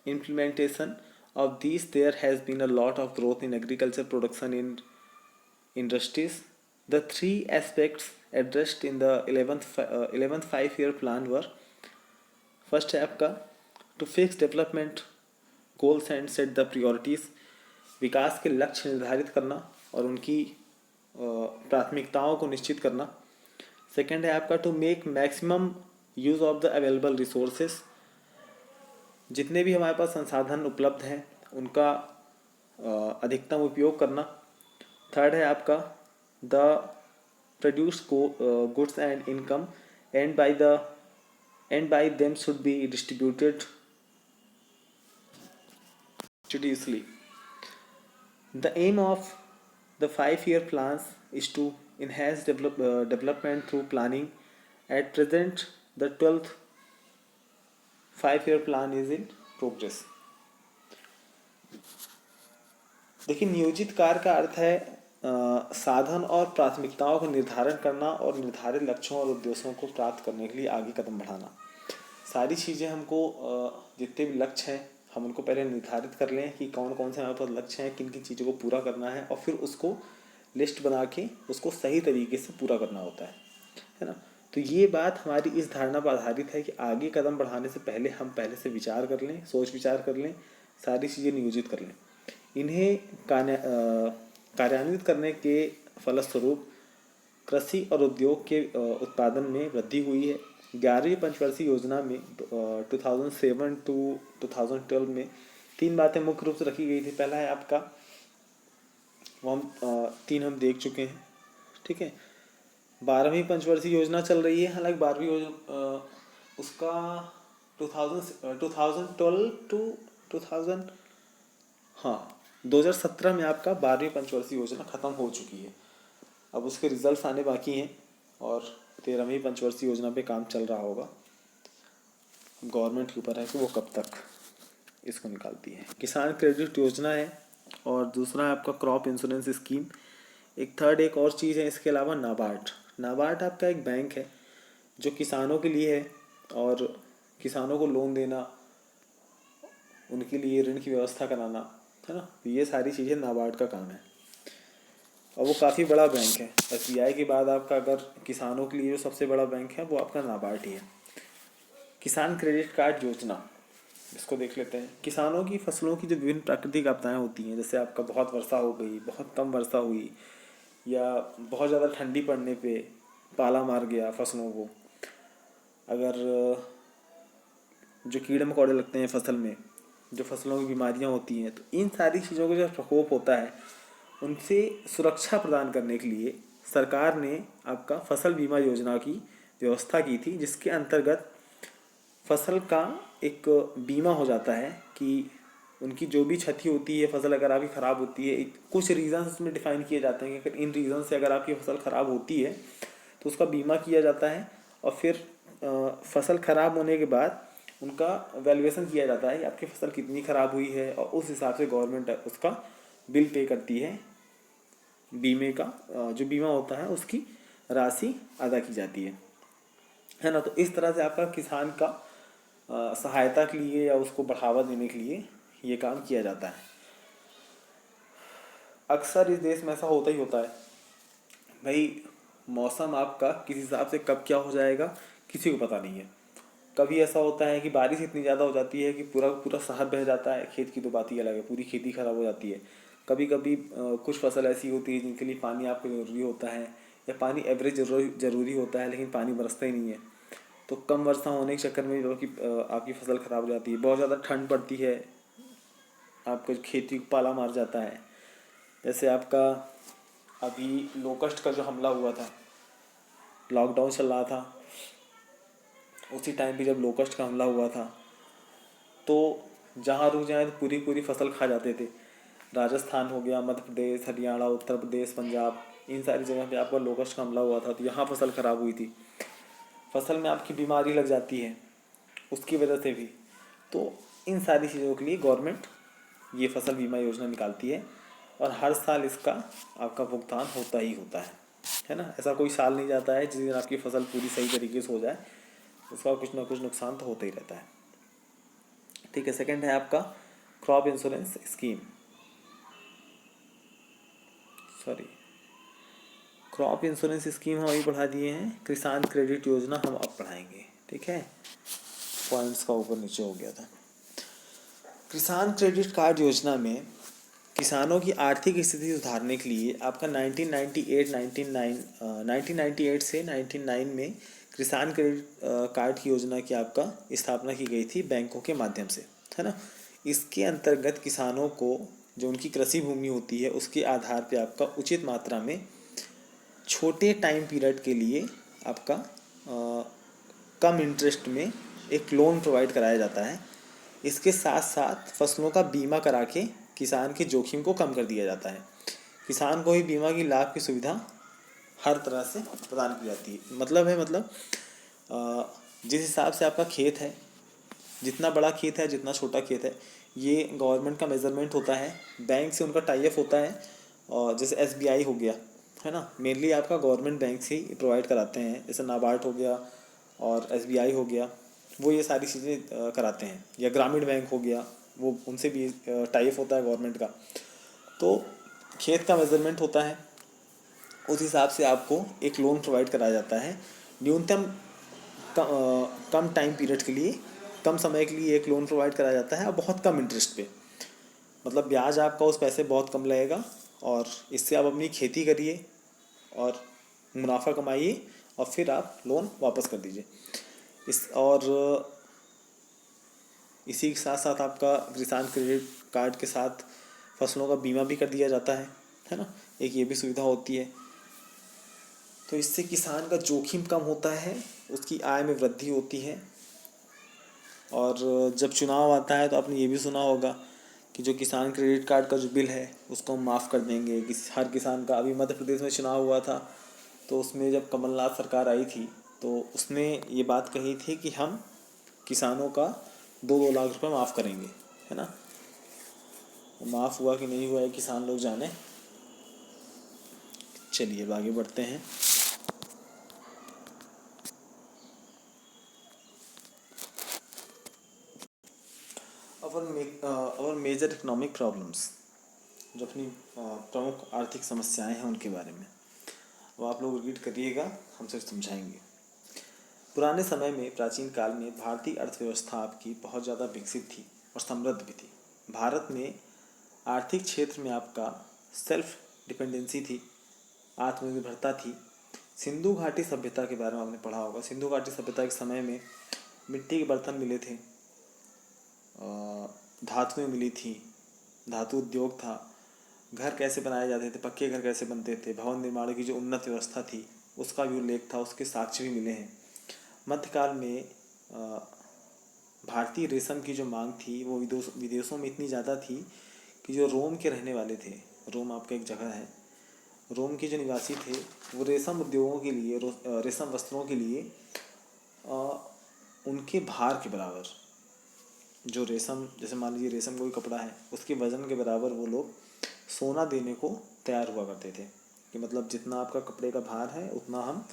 A: implementation of these, there has been a lot of growth in agriculture production in industries. The three aspects addressed in the 11th 5 year plan were: first है आपका to fix development goals and set the priorities, विकास के लक्ष्य निर्धारित करना और उनकी प्राथमिकताओं को निश्चित करना। सेकेंड है आपका to make maximum use of the available resources, जितने भी हमारे पास संसाधन उपलब्ध हैं उनका अधिकतम उपयोग करना। थर्ड है आपका the produce goods and income and bye them should be distributed judiciously. The aim of the 5 year plans is to enhance development through planning. At present, the 12th 5 year plan is in progress. देखिए, नियोजित कार्य का अर्थ है साधन और प्राथमिकताओं का निर्धारण करना और निर्धारित लक्ष्यों और उद्देश्यों को प्राप्त करने के लिए आगे कदम बढ़ाना। सारी चीज़ें हमको जितने भी लक्ष्य हैं हम उनको पहले निर्धारित कर लें कि कौन कौन से हमारे पास लक्ष्य हैं, किन किन चीज़ों को पूरा करना है, और फिर उसको लिस्ट बना के उसको सही तरीके से पूरा करना होता है ना। तो ये बात हमारी इस धारणा पर आधारित है कि आगे कदम बढ़ाने से पहले हम पहले से विचार कर लें, सोच विचार कर लें, सारी चीज़ें नियोजित कर लें। इन्हें कार्यान्वित करने के फलस्वरूप कृषि और उद्योग के उत्पादन में वृद्धि हुई है। 11वीं पंचवर्षीय योजना में 2007 to 2012 में 3 बातें मुख्य रूप से रखी गई थी। पहला है आपका वो हम 3 हम देख चुके हैं, ठीक है। 12वीं पंचवर्षीय योजना चल रही है, हालांकि 12वीं योजना उसका 2012 to 2017 में आपका 12वीं पंचवर्षीय योजना ख़त्म हो चुकी है। अब उसके रिजल्ट्स आने बाकी हैं और 13वीं पंचवर्षीय योजना पे काम चल रहा होगा। गवर्नमेंट के ऊपर है कि वो कब तक इसको निकालती है। किसान क्रेडिट योजना है और दूसरा है आपका क्रॉप इंश्योरेंस स्कीम। एक थर्ड एक और चीज़ है इसके अलावा, नाबार्ड आपका एक बैंक है जो किसानों के लिए है और किसानों को लोन देना, उनके लिए ऋण की व्यवस्था कराना, है ना। ये सारी चीज़ें नाबार्ड का काम है और वो काफ़ी बड़ा बैंक है। SBI के बाद आपका अगर किसानों के लिए जो सबसे बड़ा बैंक है वो आपका नाबार्ड ही है। किसान क्रेडिट कार्ड योजना, इसको देख लेते हैं। किसानों की फसलों की जो विभिन्न प्राकृतिक आपदाएं होती हैं, जैसे आपका बहुत वर्षा हो गई, बहुत कम वर्षा हुई, या बहुत ज़्यादा ठंडी पड़ने पे पाला मार गया फसलों को, अगर जो कीड़े मकोड़े लगते हैं फसल में, जो फसलों की बीमारियां होती हैं, तो इन सारी चीज़ों का जो प्रकोप होता है उनसे सुरक्षा प्रदान करने के लिए सरकार ने आपका फसल बीमा योजना की व्यवस्था की थी, जिसके अंतर्गत फसल का एक बीमा हो जाता है कि उनकी जो भी क्षति होती है, फसल अगर आपकी ख़राब होती है, कुछ रीज़न उसमें डिफाइन किए जाते हैं कि अगर इन रीज़न से अगर आपकी फसल ख़राब होती है तो उसका बीमा किया जाता है और फिर फसल ख़राब होने के बाद उनका वैल्यूएशन किया जाता है कि आपकी फसल कितनी ख़राब हुई है और उस हिसाब से गवर्नमेंट उसका बिल पे करती है। बीमे का जो बीमा होता है उसकी राशि अदा की जाती है ना। तो इस तरह से आपका किसान का सहायता के लिए या उसको बढ़ावा देने के लिए ये काम किया जाता है। अक्सर इस देश में ऐसा होता ही होता है भाई, मौसम आपका किस हिसाब से कब क्या हो जाएगा किसी को पता नहीं है।
B: कभी ऐसा होता है कि बारिश इतनी ज़्यादा हो जाती है कि पूरा पूरा शहर बह जाता है, खेत की तो बात ही अलग है, पूरी खेती खराब हो जाती है। कभी कभी कुछ फसल ऐसी होती है जिनके लिए पानी आपको ज़रूरी होता है, या पानी एवरेज ज़रूरी होता है, लेकिन पानी बरसता ही नहीं है। तो कम वर्षा होने के चक्कर में जो कि आपकी फसल खराब हो जाती है। बहुत ज़्यादा ठंड पड़ती है, आपको खेती को पाला मार जाता है। जैसे आपका अभी लोकस्ट का जो हमला हुआ था, लॉकडाउन चल रहा था, उसी टाइम पे जब लोकस्ट का हमला हुआ था, तो जहाँ रुक जाए तो पूरी पूरी फसल खा जाते थे। राजस्थान हो गया, मध्य प्रदेश, हरियाणा, उत्तर प्रदेश, पंजाब, इन सारी जगह पे आपका लोकस्ट का हमला हुआ था, तो यहाँ फसल खराब हुई थी। फसल में आपकी बीमारी लग जाती है उसकी वजह से भी। तो इन सारी चीज़ों के लिए गवर्नमेंट ये फसल बीमा योजना निकालती है, और हर साल इसका आपका भुगतान होता ही होता है ना। ऐसा कोई साल नहीं जाता है जिस दिन आपकी फसल पूरी सही तरीके से हो जाए, उसका कुछ ना कुछ नुकसान तो होता ही रहता है। ठीक है, सेकंड है आपका crop insurance scheme, sorry, crop insurance scheme हम अभी बढ़ा दिए हैं, किसान क्रेडिट योजना हम अब बढ़ाएंगे। ठीक है, पॉइंट्स का ऊपर नीचे हो गया था। किसान क्रेडिट कार्ड योजना में किसानों की आर्थिक स्थिति सुधारने के लिए आपका 1998 से 99 में किसान क्रेडिट कार्ड की योजना की आपका स्थापना की गई थी बैंकों के माध्यम से, है ना। इसके अंतर्गत किसानों को जो उनकी कृषि भूमि होती है उसके आधार पे आपका उचित मात्रा में छोटे टाइम पीरियड के लिए आपका कम इंटरेस्ट में एक लोन प्रोवाइड कराया जाता है। इसके साथ साथ फसलों का बीमा करा के किसान के जोखिम को कम कर दिया जाता है। किसान को ही बीमा की लाभ की सुविधा हर तरह से प्रदान की जाती है। मतलब जिस हिसाब से आपका खेत है, जितना बड़ा खेत है जितना छोटा खेत है, ये गवर्नमेंट का मेजरमेंट होता है, बैंक से उनका टाई अप होता है। और जैसे एसबीआई हो गया, है ना, मेनली आपका गवर्नमेंट बैंक से ही प्रोवाइड कराते हैं। जैसे नाबार्ड हो गया और एसबीआई हो गया, वो ये सारी चीज़ें कराते हैं। या ग्रामीण बैंक हो गया, वो उनसे भी टाई अप होता है गवर्नमेंट का। तो खेत का मेजरमेंट होता है, उस हिसाब से आपको एक लोन प्रोवाइड कराया जाता है। न्यूनतम कम टाइम पीरियड के लिए, कम समय के लिए एक लोन प्रोवाइड कराया जाता है, और बहुत कम इंटरेस्ट पे। मतलब ब्याज आपका उस पैसे बहुत कम लगेगा, और इससे आप अपनी खेती करिए और मुनाफा कमाइए, और फिर आप लोन वापस कर दीजिए। इसी के साथ साथ आपका किसान क्रेडिट कार्ड के साथ फसलों का बीमा भी कर दिया जाता है ना। एक ये भी सुविधा होती है। तो इससे किसान का जोखिम कम होता है, उसकी आय में वृद्धि होती है। और जब चुनाव आता है तो आपने ये भी सुना होगा कि जो किसान क्रेडिट कार्ड का जो बिल है उसको हम माफ़ कर देंगे हर किसान का। अभी मध्य प्रदेश में चुनाव हुआ था, तो उसमें जब कमलनाथ सरकार आई थी तो उसने ये बात कही थी कि हम किसानों का 2-2 लाख रुपए माफ़ करेंगे, है ना। माफ़ हुआ कि नहीं हुआ है किसान लोग जाने। चलिए अब आगे बढ़ते हैं। और मेजर इकोनॉमिक प्रॉब्लम्स, जो अपनी प्रमुख आर्थिक समस्याएं हैं उनके बारे में। अब आप लोग रीड करिएगा, हम सिर्फ समझाएंगे। पुराने समय में, प्राचीन काल में भारतीय अर्थव्यवस्था आपकी बहुत ज़्यादा विकसित थी और समृद्ध भी थी। भारत में आर्थिक क्षेत्र में आपका सेल्फ डिपेंडेंसी थी, आत्मनिर्भरता थी। सिंधु घाटी सभ्यता के बारे में आपने पढ़ा होगा। सिंधु घाटी सभ्यता के समय में मिट्टी के बर्तन मिले थे, धातुएं मिली थी, धातु उद्योग था, घर कैसे बनाए जाते थे, पक्के घर कैसे बनते थे, भवन निर्माण की जो उन्नत व्यवस्था थी उसका भी उल्लेख था, उसके साक्ष्य भी मिले हैं। मध्यकाल में भारतीय रेशम की जो मांग थी वो विदेशों में इतनी ज़्यादा थी कि जो रोम के रहने वाले थे, रोम आपका एक जगह है, रोम के जो निवासी थे वो रेशम उद्योगों के लिए, रेशम वस्त्रों के लिए उनके भार के बराबर, जो रेशम, जैसे मान लीजिए रेशम कोई कपड़ा है, उसके वज़न के बराबर वो लोग सोना देने को तैयार हुआ करते थे। कि मतलब जितना आपका कपड़े का भार है उतना हम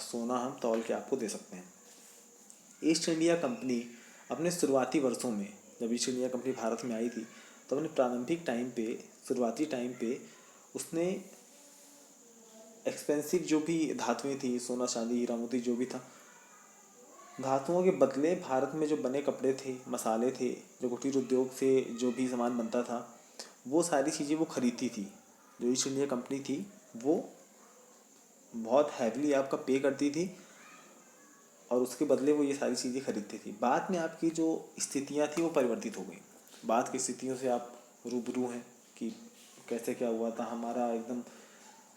B: सोना हम तौल के आपको दे सकते हैं। ईस्ट इंडिया कंपनी अपने शुरुआती वर्षों में, जब ईस्ट इंडिया कंपनी भारत में आई थी, तो अपने प्रारंभिक टाइम पे, शुरुआती टाइम पे उसने एक्सपेंसिव जो भी धातुएं थी, सोना चांदी हीरा मोती जो भी था, धातुओं के बदले भारत में जो बने कपड़े थे, मसाले थे, जो कुटीर उद्योग से जो भी सामान बनता था, वो सारी चीज़ें वो खरीदती थी। जो ईस्ट इंडिया कंपनी थी वो बहुत हैवीली आपका पे करती थी और उसके बदले वो ये सारी चीज़ें खरीदती थी। बाद में आपकी जो स्थितियाँ थी वो परिवर्तित हो गई। बाद की स्थितियों से आप रूबरू हैं कि कैसे क्या हुआ था, हमारा एकदम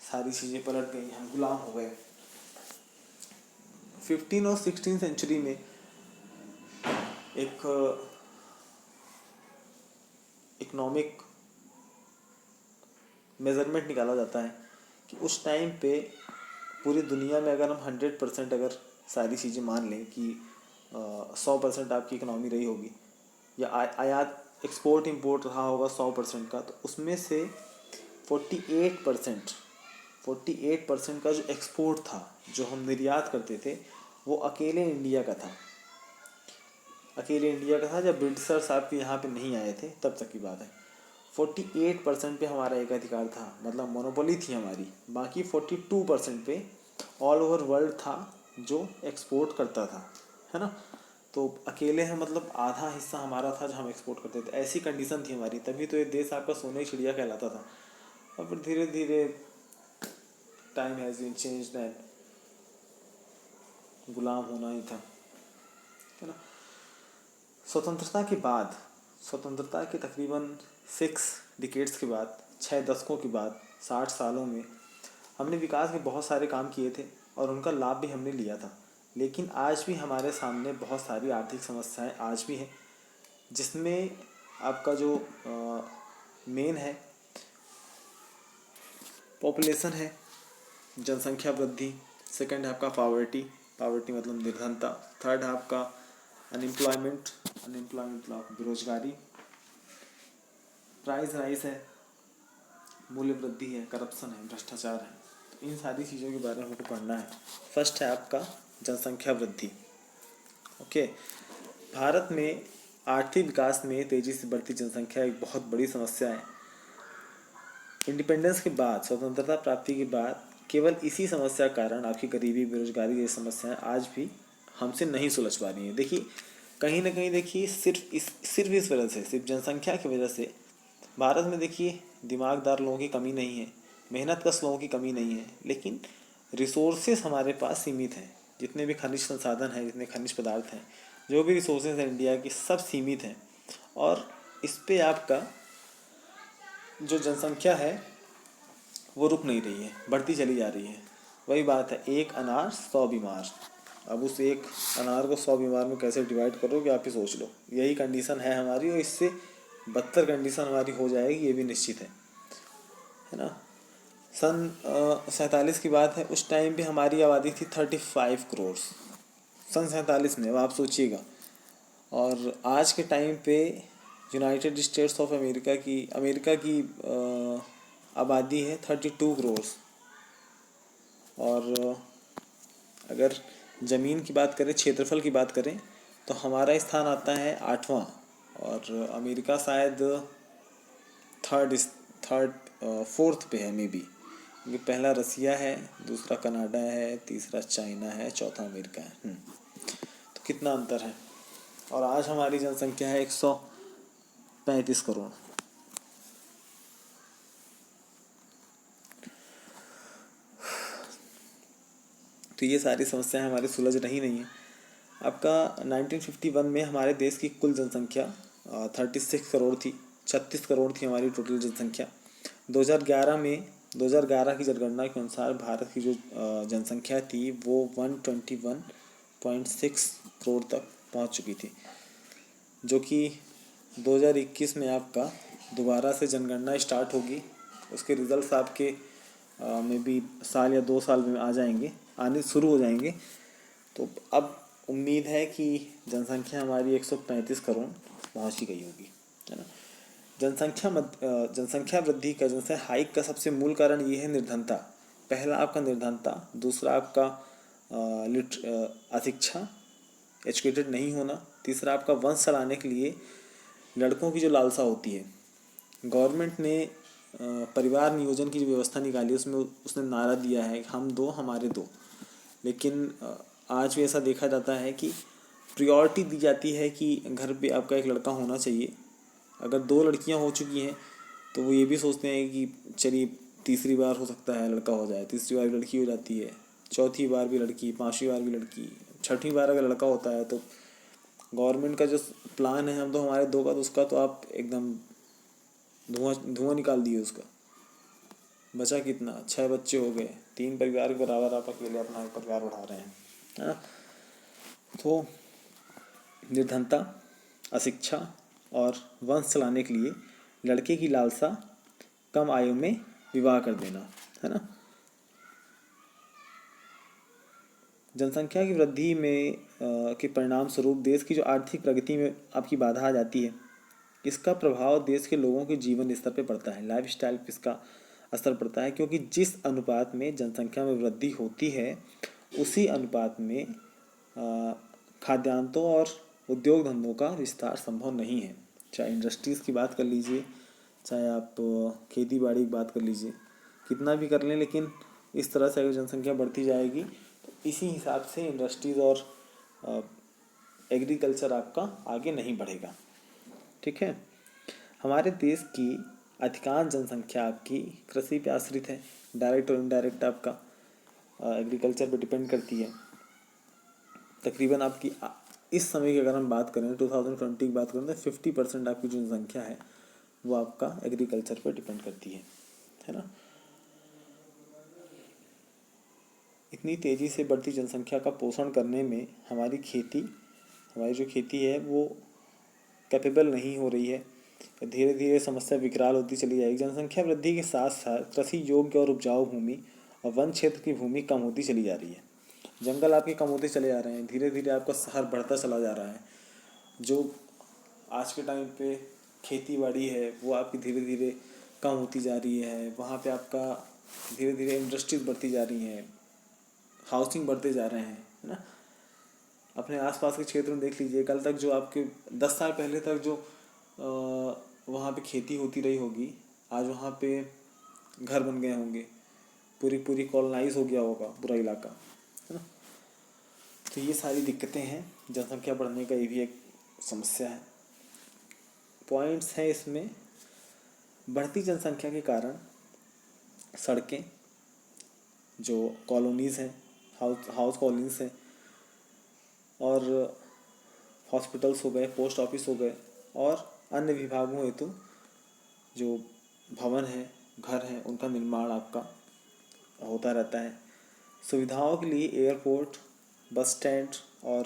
B: सारी चीज़ें पलट गई, हम गुलाम हो गए। 15 और 16 सेंचुरी में एक इकोनॉमिक मेज़रमेंट निकाला जाता है कि उस टाइम पे पूरी दुनिया में अगर हम 100% अगर सारी चीज़ें मान लें कि 100% आपकी इकोनॉमी रही होगी या आयात एक्सपोर्ट इंपोर्ट रहा होगा 100% का, तो उसमें से 48% का जो एक्सपोर्ट था, जो हम निर्यात करते थे, वो अकेले इंडिया का था। जब ब्रिटिशर्स आपके यहाँ पे नहीं आए थे तब तक की बात है। 48% पे हमारा एक अधिकार था, मतलब मोनोपोली थी हमारी। बाकी 42% पे ऑल ओवर वर्ल्ड था जो एक्सपोर्ट करता था, है ना। तो अकेले हैं, मतलब आधा हिस्सा हमारा था जो हम एक्सपोर्ट करते थे। ऐसी कंडीशन थी हमारी, तभी तो ये देश आपका सोने की चिड़िया कहलाता था। और फिर धीरे धीरे time has been changed and गुलाम होना ही था, है ना। स्वतंत्रता के बाद, स्वतंत्रता के तकरीबन 6 डिकेड्स के बाद, 6 दशकों के बाद, 60 सालों में हमने विकास के बहुत सारे काम किए थे और उनका लाभ भी हमने लिया था। लेकिन आज भी हमारे सामने बहुत सारी आर्थिक समस्याएं आज भी हैं, जिसमें आपका जो मेन है पॉपुलेशन है, जनसंख्या वृद्धि। सेकंड है आपका पावर्टी मतलब निर्धनता। थर्ड है आपका अनएम्प्लॉयमेंट मतलब बेरोजगारी। प्राइस राइज है, मूल्य वृद्धि है, करप्शन है, भ्रष्टाचार है। तो इन सारी चीज़ों के बारे में हमको पढ़ना है। फर्स्ट है आपका जनसंख्या वृद्धि। ओके, भारत में आर्थिक विकास में तेज़ी से बढ़ती जनसंख्या एक बहुत बड़ी समस्या है। इंडिपेंडेंस के बाद, स्वतंत्रता प्राप्ति के बाद, केवल इसी समस्या के कारण आपकी गरीबी, बेरोजगारी जैसी समस्याएं आज भी हमसे नहीं सुलझ पा रही हैं। देखिए, कहीं ना कहीं देखिए, सिर्फ इस वजह से, सिर्फ जनसंख्या की वजह से भारत में देखिए दिमागदार लोगों की कमी नहीं है, मेहनतकश लोगों की कमी नहीं है, लेकिन रिसोर्सेस हमारे पास सीमित हैं। जितने भी खनिज संसाधन हैं, जितने खनिज पदार्थ हैं, जो भी रिसोर्सेज हैं इंडिया की, सब सीमित हैं। और इस पे आपका जो जनसंख्या है वो रुक नहीं रही है, बढ़ती चली जा रही है। वही बात है, एक अनार 100 बीमार। अब उस एक अनार को 100 बीमार में कैसे डिवाइड करोगे, आप ही सोच लो। यही कंडीशन है हमारी, और इससे बदतर कंडीशन हमारी हो जाएगी, ये भी निश्चित है ना। सन 47 की बात है, उस टाइम पे हमारी आबादी थी 35 करोड़, सन 47 में। अब आप सोचिएगा। और आज के टाइम पे यूनाइटेड स्टेट्स ऑफ अमेरिका की आबादी है 32 करोड़। और अगर ज़मीन की बात करें, क्षेत्रफल की बात करें, तो हमारा स्थान आता है 8वां, और अमेरिका शायद फोर्थ पे है, मे बी। क्योंकि पहला रसिया है, दूसरा कनाडा है, तीसरा चाइना है, चौथा अमेरिका है। तो कितना अंतर है। और आज हमारी जनसंख्या है 135 करोड़। तो ये सारी समस्याएं हमारी सुलझ रही नहीं है। आपका 1951 में हमारे देश की कुल जनसंख्या 36 करोड़ थी, 36 करोड़ थी हमारी टोटल जनसंख्या। 2011 की जनगणना के अनुसार भारत की जो जनसंख्या थी वो 121.6 करोड़ तक पहुंच चुकी थी, जो कि 2021 में आपका दोबारा से जनगणना स्टार्ट होगी। उसके रिजल्ट्स आपके में भी साल या 2 साल में आ जाएंगे, आने शुरू हो जाएंगे। तो अब उम्मीद है कि जनसंख्या हमारी 135 करोड़ पहुंच ही गई होगी, है ना। जनसंख्या वृद्धि का, जनसंख्या हाइक का सबसे मूल कारण ये है निर्धनता। पहला आपका निर्धनता, दूसरा आपका अशिक्षा, एजुकेटेड नहीं होना, तीसरा आपका वंश चलाने के लिए लड़कों की जो लालसा होती है। गवर्नमेंट ने परिवार नियोजन की जो व्यवस्था निकाली, उसमें उसने नारा दिया है, हम दो हमारे दो। लेकिन आज भी ऐसा देखा जाता है कि प्रायोरिटी दी जाती है कि घर पे आपका एक लड़का होना चाहिए। अगर 2 लड़कियां हो चुकी हैं तो वो ये भी सोचते हैं कि चलिए तीसरी बार हो सकता है लड़का हो जाए, तीसरी बार भी लड़की हो जाती है, चौथी बार भी लड़की, 5वीं बार भी लड़की, 6वीं बार अगर लड़का होता है तो गवर्नमेंट का जो प्लान है हम तो हमारे 2 का तो उसका तो आप एकदम धुआं धुआं निकाल दिए उसका। बचा कितना, 6 बच्चे हो गए, 3 परिवार के बराबर आप अकेले अपना एक परिवार बढ़ा रहे हैं, है ना। तो निर्धनता, अशिक्षा और वंश चलाने के लिए लड़के की लालसा, कम आयु में विवाह कर देना, है ना। जनसंख्या की वृद्धि में के परिणाम स्वरूप देश की जो आर्थिक प्रगति में आपकी बाधा आ जाती है, इसका प्रभाव देश के लोगों के जीवन स्तर पे पड़ता है, लाइफ स्टाइल पे इसका असर पड़ता है। क्योंकि जिस अनुपात में जनसंख्या में वृद्धि होती है उसी अनुपात में खाद्यान्नों और उद्योग धंधों का विस्तार संभव नहीं है। चाहे इंडस्ट्रीज़ की बात कर लीजिए, चाहे आप खेती बाड़ी की बात कर लीजिए, कितना भी कर लें, लेकिन इस तरह से अगर जनसंख्या बढ़ती जाएगी तो इसी हिसाब से इंडस्ट्रीज़ और एग्रीकल्चर आपका आगे नहीं बढ़ेगा। ठीक है। हमारे देश की अधिकांश जनसंख्या आपकी कृषि पे आश्रित है, डायरेक्ट और इनडायरेक्ट आपका एग्रीकल्चर पे डिपेंड करती है। तकरीबन आपकी इस समय की अगर हम बात करें 2020 की बात करें तो 50% आपकी जो जनसंख्या है वो आपका एग्रीकल्चर पर डिपेंड करती है ना। इतनी तेज़ी से बढ़ती जनसंख्या का पोषण करने में हमारी जो खेती है वो कैपेबल नहीं हो रही है। धीरे धीरे समस्या विकराल होती चली जाएगी। जनसंख्या वृद्धि के साथ साथ कृषि योग्य और उपजाऊ भूमि और वन क्षेत्र की भूमि कम होती चली जा रही है। जंगल आपके कम होते चले जा रहे हैं, धीरे धीरे आपका शहर बढ़ता चला जा रहा है। जो आज के टाइम पे खेती बाड़ी है वो आपकी धीरे धीरे कम होती जा रही है। वहाँ पे आपका धीरे धीरे इंडस्ट्रीज बढ़ती जा रही हैं, हाउसिंग बढ़ते जा रहे हैं, है ना। अपने आसपास के क्षेत्र में देख लीजिए, कल तक जो आपके 10 साल पहले तक जो वहाँ पे खेती होती रही होगी, आज वहाँ पे घर बन गए होंगे, पूरी कॉलोनाइज हो गया होगा पूरा इलाका, है ना। तो ये सारी दिक्कतें हैं, जनसंख्या बढ़ने का ये भी एक समस्या है। पॉइंट्स हैं इसमें, बढ़ती जनसंख्या के कारण सड़कें, जो कॉलोनीज़ हैं, हाउस कॉलोनीज़ हैं, और हॉस्पिटल्स हो गए, पोस्ट ऑफिस हो गए, और अन्य विभागों हेतु जो भवन हैं, घर हैं, उनका निर्माण आपका होता रहता है। सुविधाओं के लिए एयरपोर्ट, बस स्टैंड और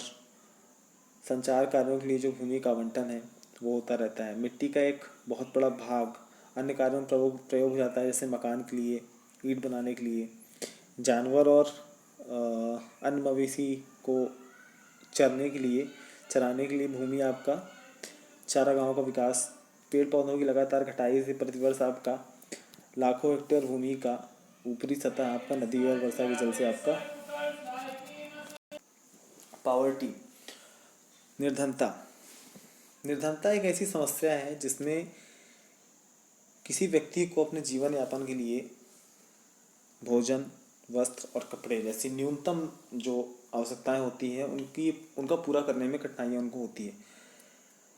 B: संचार कार्यों के लिए जो भूमि का आवंटन है वो होता रहता है। मिट्टी का एक बहुत बड़ा भाग अन्य कार्यों में प्रयोग हो जाता है, जैसे मकान के लिए, ईंट बनाने के लिए। जानवर और अन्य मवेशी को चराने के लिए भूमि आपका चारागाहों का विकास, पेड़ पौधों की लगातार कटाई से प्रतिवर्ष आपका लाखों हेक्टेयर भूमि का ऊपरी सतह आपका नदी और वर्षा के जल से आपका पॉवर्टी। निर्धनता एक ऐसी समस्या है जिसमें किसी व्यक्ति को अपने जीवन यापन के लिए भोजन, वस्त्र और कपड़े जैसी न्यूनतम जो आवश्यकताएं होती हैं उनका पूरा करने में कठिनाइयाँ उनको होती है।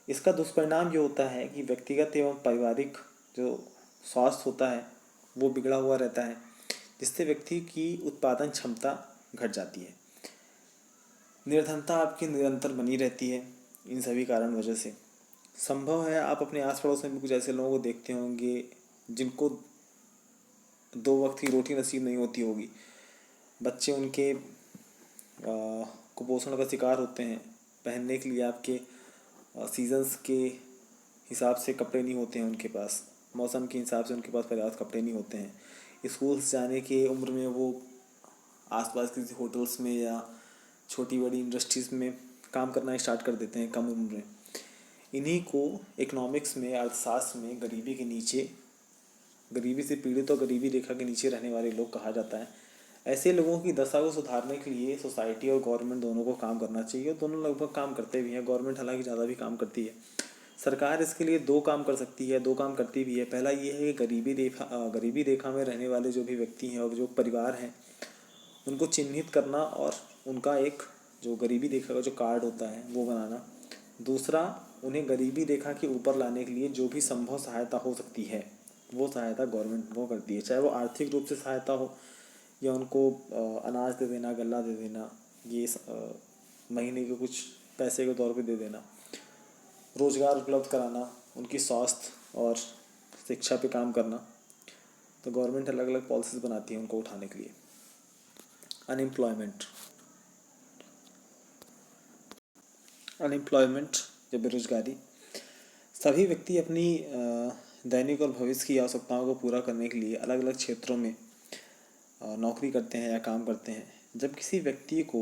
B: इसका दुष्परिणाम ये होता है कि व्यक्तिगत एवं पारिवारिक जो स्वास्थ्य होता है वो बिगड़ा हुआ रहता है, जिससे व्यक्ति की उत्पादन क्षमता घट जाती है। निर्धनता आपकी निरंतर बनी रहती है इन सभी कारण वजह से। संभव है आप अपने आस पड़ोस में भी कुछ ऐसे लोगों को देखते होंगे जिनको 2 वक्त की रोटी नसीब नहीं होती होगी, बच्चे उनके कुपोषण का शिकार होते हैं, पहनने के लिए आपके सीजन्स के हिसाब से कपड़े नहीं होते हैं उनके पास, मौसम के हिसाब से उनके पास पर्याप्त कपड़े नहीं होते हैं। स्कूल जाने के उम्र में वो आसपास किसी होटल्स में या छोटी बड़ी इंडस्ट्रीज़ में काम करना स्टार्ट कर देते हैं कम उम्र में। इन्हीं को इकोनॉमिक्स में, अर्थशास्त्र में गरीबी से पीड़ित और गरीबी रेखा के नीचे रहने वाले लोग कहा जाता है। ऐसे लोगों की दशा को सुधारने के लिए सोसाइटी और गवर्नमेंट दोनों को काम करना चाहिए, और दोनों लगभग काम करते भी हैं। गवर्नमेंट हालांकि ज़्यादा भी काम करती है। सरकार इसके लिए 2 काम कर सकती है, 2 काम करती भी है। पहला ये है कि गरीबी रेखा में रहने वाले जो भी व्यक्ति हैं और जो परिवार हैं उनको चिन्हित करना और उनका एक जो गरीबी रेखा का जो कार्ड होता है वो बनाना। दूसरा, उन्हें गरीबी रेखा के ऊपर लाने के लिए जो भी संभव सहायता हो सकती है वो सहायता गवर्नमेंट वो करती है, चाहे वो आर्थिक रूप से सहायता हो या उनको अनाज दे देना, गल्ला दे देना, ये महीने के कुछ पैसे के तौर पे दे देना, रोज़गार उपलब्ध कराना, उनकी स्वास्थ्य और शिक्षा पे काम करना। तो गवर्नमेंट अलग अलग पॉलिसीज़ बनाती है उनको उठाने के लिए। अनएम्प्लॉयमेंट अनएम्प्लॉयमेंट या बेरोजगारी, सभी व्यक्ति अपनी दैनिक और भविष्य की आवश्यकताओं को पूरा करने के लिए अलग अलग क्षेत्रों में नौकरी करते हैं या काम करते हैं। जब किसी व्यक्ति को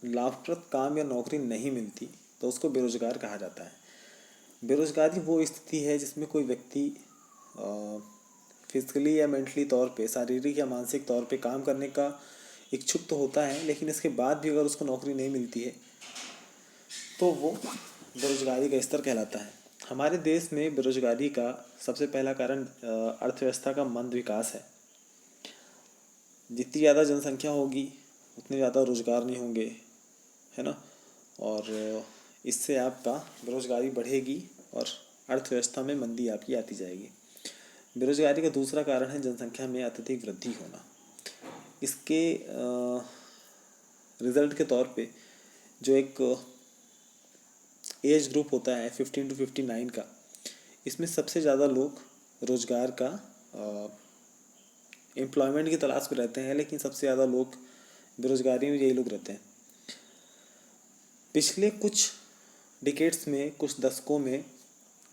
B: लाभप्रद काम या नौकरी नहीं मिलती तो उसको बेरोजगार कहा जाता है। बेरोजगारी वो स्थिति है जिसमें कोई व्यक्ति फिजिकली या मेंटली तौर पे, शारीरिक या मानसिक तौर पे काम करने का इच्छुक तो होता है, लेकिन इसके बाद भी अगर उसको नौकरी नहीं मिलती है तो वो बेरोजगारी का स्तर कहलाता है। हमारे देश में बेरोजगारी का सबसे पहला कारण अर्थव्यवस्था का मंद विकास है। जितनी ज़्यादा जनसंख्या होगी उतने ज़्यादा रोजगार नहीं होंगे, है ना, और इससे आपका बेरोजगारी बढ़ेगी और अर्थव्यवस्था में मंदी आपकी आती जाएगी। बेरोजगारी का दूसरा कारण है जनसंख्या में अत्यधिक वृद्धि होना। इसके रिजल्ट के तौर पे जो एक एज ग्रुप होता है 15 to 59 का, इसमें सबसे ज़्यादा लोग रोज़गार का एम्प्लॉयमेंट की तलाश में रहते हैं, लेकिन सबसे ज़्यादा लोग बेरोजगारी में यही लोग रहते हैं। पिछले कुछ डिकेड्स में, कुछ दशकों में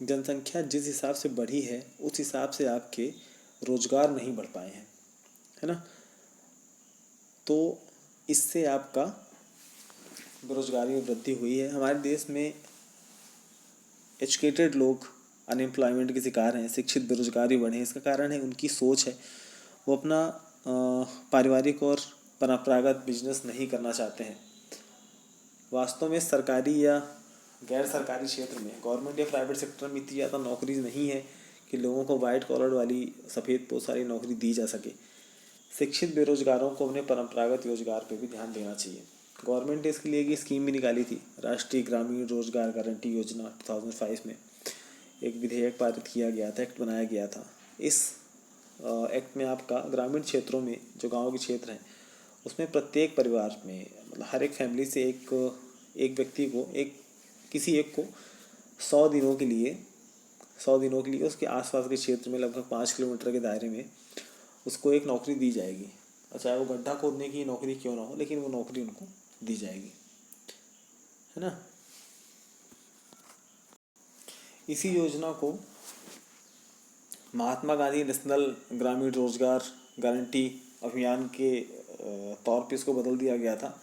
B: जनसंख्या जिस हिसाब से बढ़ी है उस हिसाब से आपके रोज़गार नहीं बढ़ पाए हैं, है ना। तो इससे आपका बेरोजगारी में वृद्धि हुई है। हमारे देश में एजुकेटेड लोग अनएम्प्लॉयमेंट के शिकार हैं, शिक्षित बेरोजगारी बढ़े। इसका कारण है उनकी सोच है, वो अपना पारिवारिक और परंपरागत बिजनेस नहीं करना चाहते हैं। वास्तव में सरकारी या गैर सरकारी क्षेत्र में, गवर्नमेंट या प्राइवेट सेक्टर में इतनी ज़्यादा नौकरी नहीं है कि लोगों को वाइट कॉलर वाली सफ़ेद पोस्ट वाली नौकरी दी जा सके। शिक्षित बेरोजगारों को अपने परंपरागत रोजगार पर भी ध्यान देना चाहिए। गवर्नमेंट ने इसके लिए एक स्कीम भी निकाली थी, राष्ट्रीय ग्रामीण रोजगार गारंटी योजना 2005 में एक विधेयक पारित किया गया था, एक्ट बनाया गया था। इस एक्ट में आपका ग्रामीण क्षेत्रों में, जो गाँव के क्षेत्र हैं, उसमें प्रत्येक परिवार में, मतलब हर एक फैमिली से एक व्यक्ति को, किसी एक को 100 दिनों के लिए उसके आसपास के क्षेत्र में लगभग 5 किलोमीटर के दायरे में उसको एक नौकरी दी जाएगी। चाहे वो गड्ढा खोदने की नौकरी क्यों ना हो, लेकिन वो नौकरी उनको दी जाएगी, है ना। इसी योजना को महात्मा गांधी नेशनल ग्रामीण रोजगार गारंटी अभियान के तौर पे इसको बदल दिया गया था,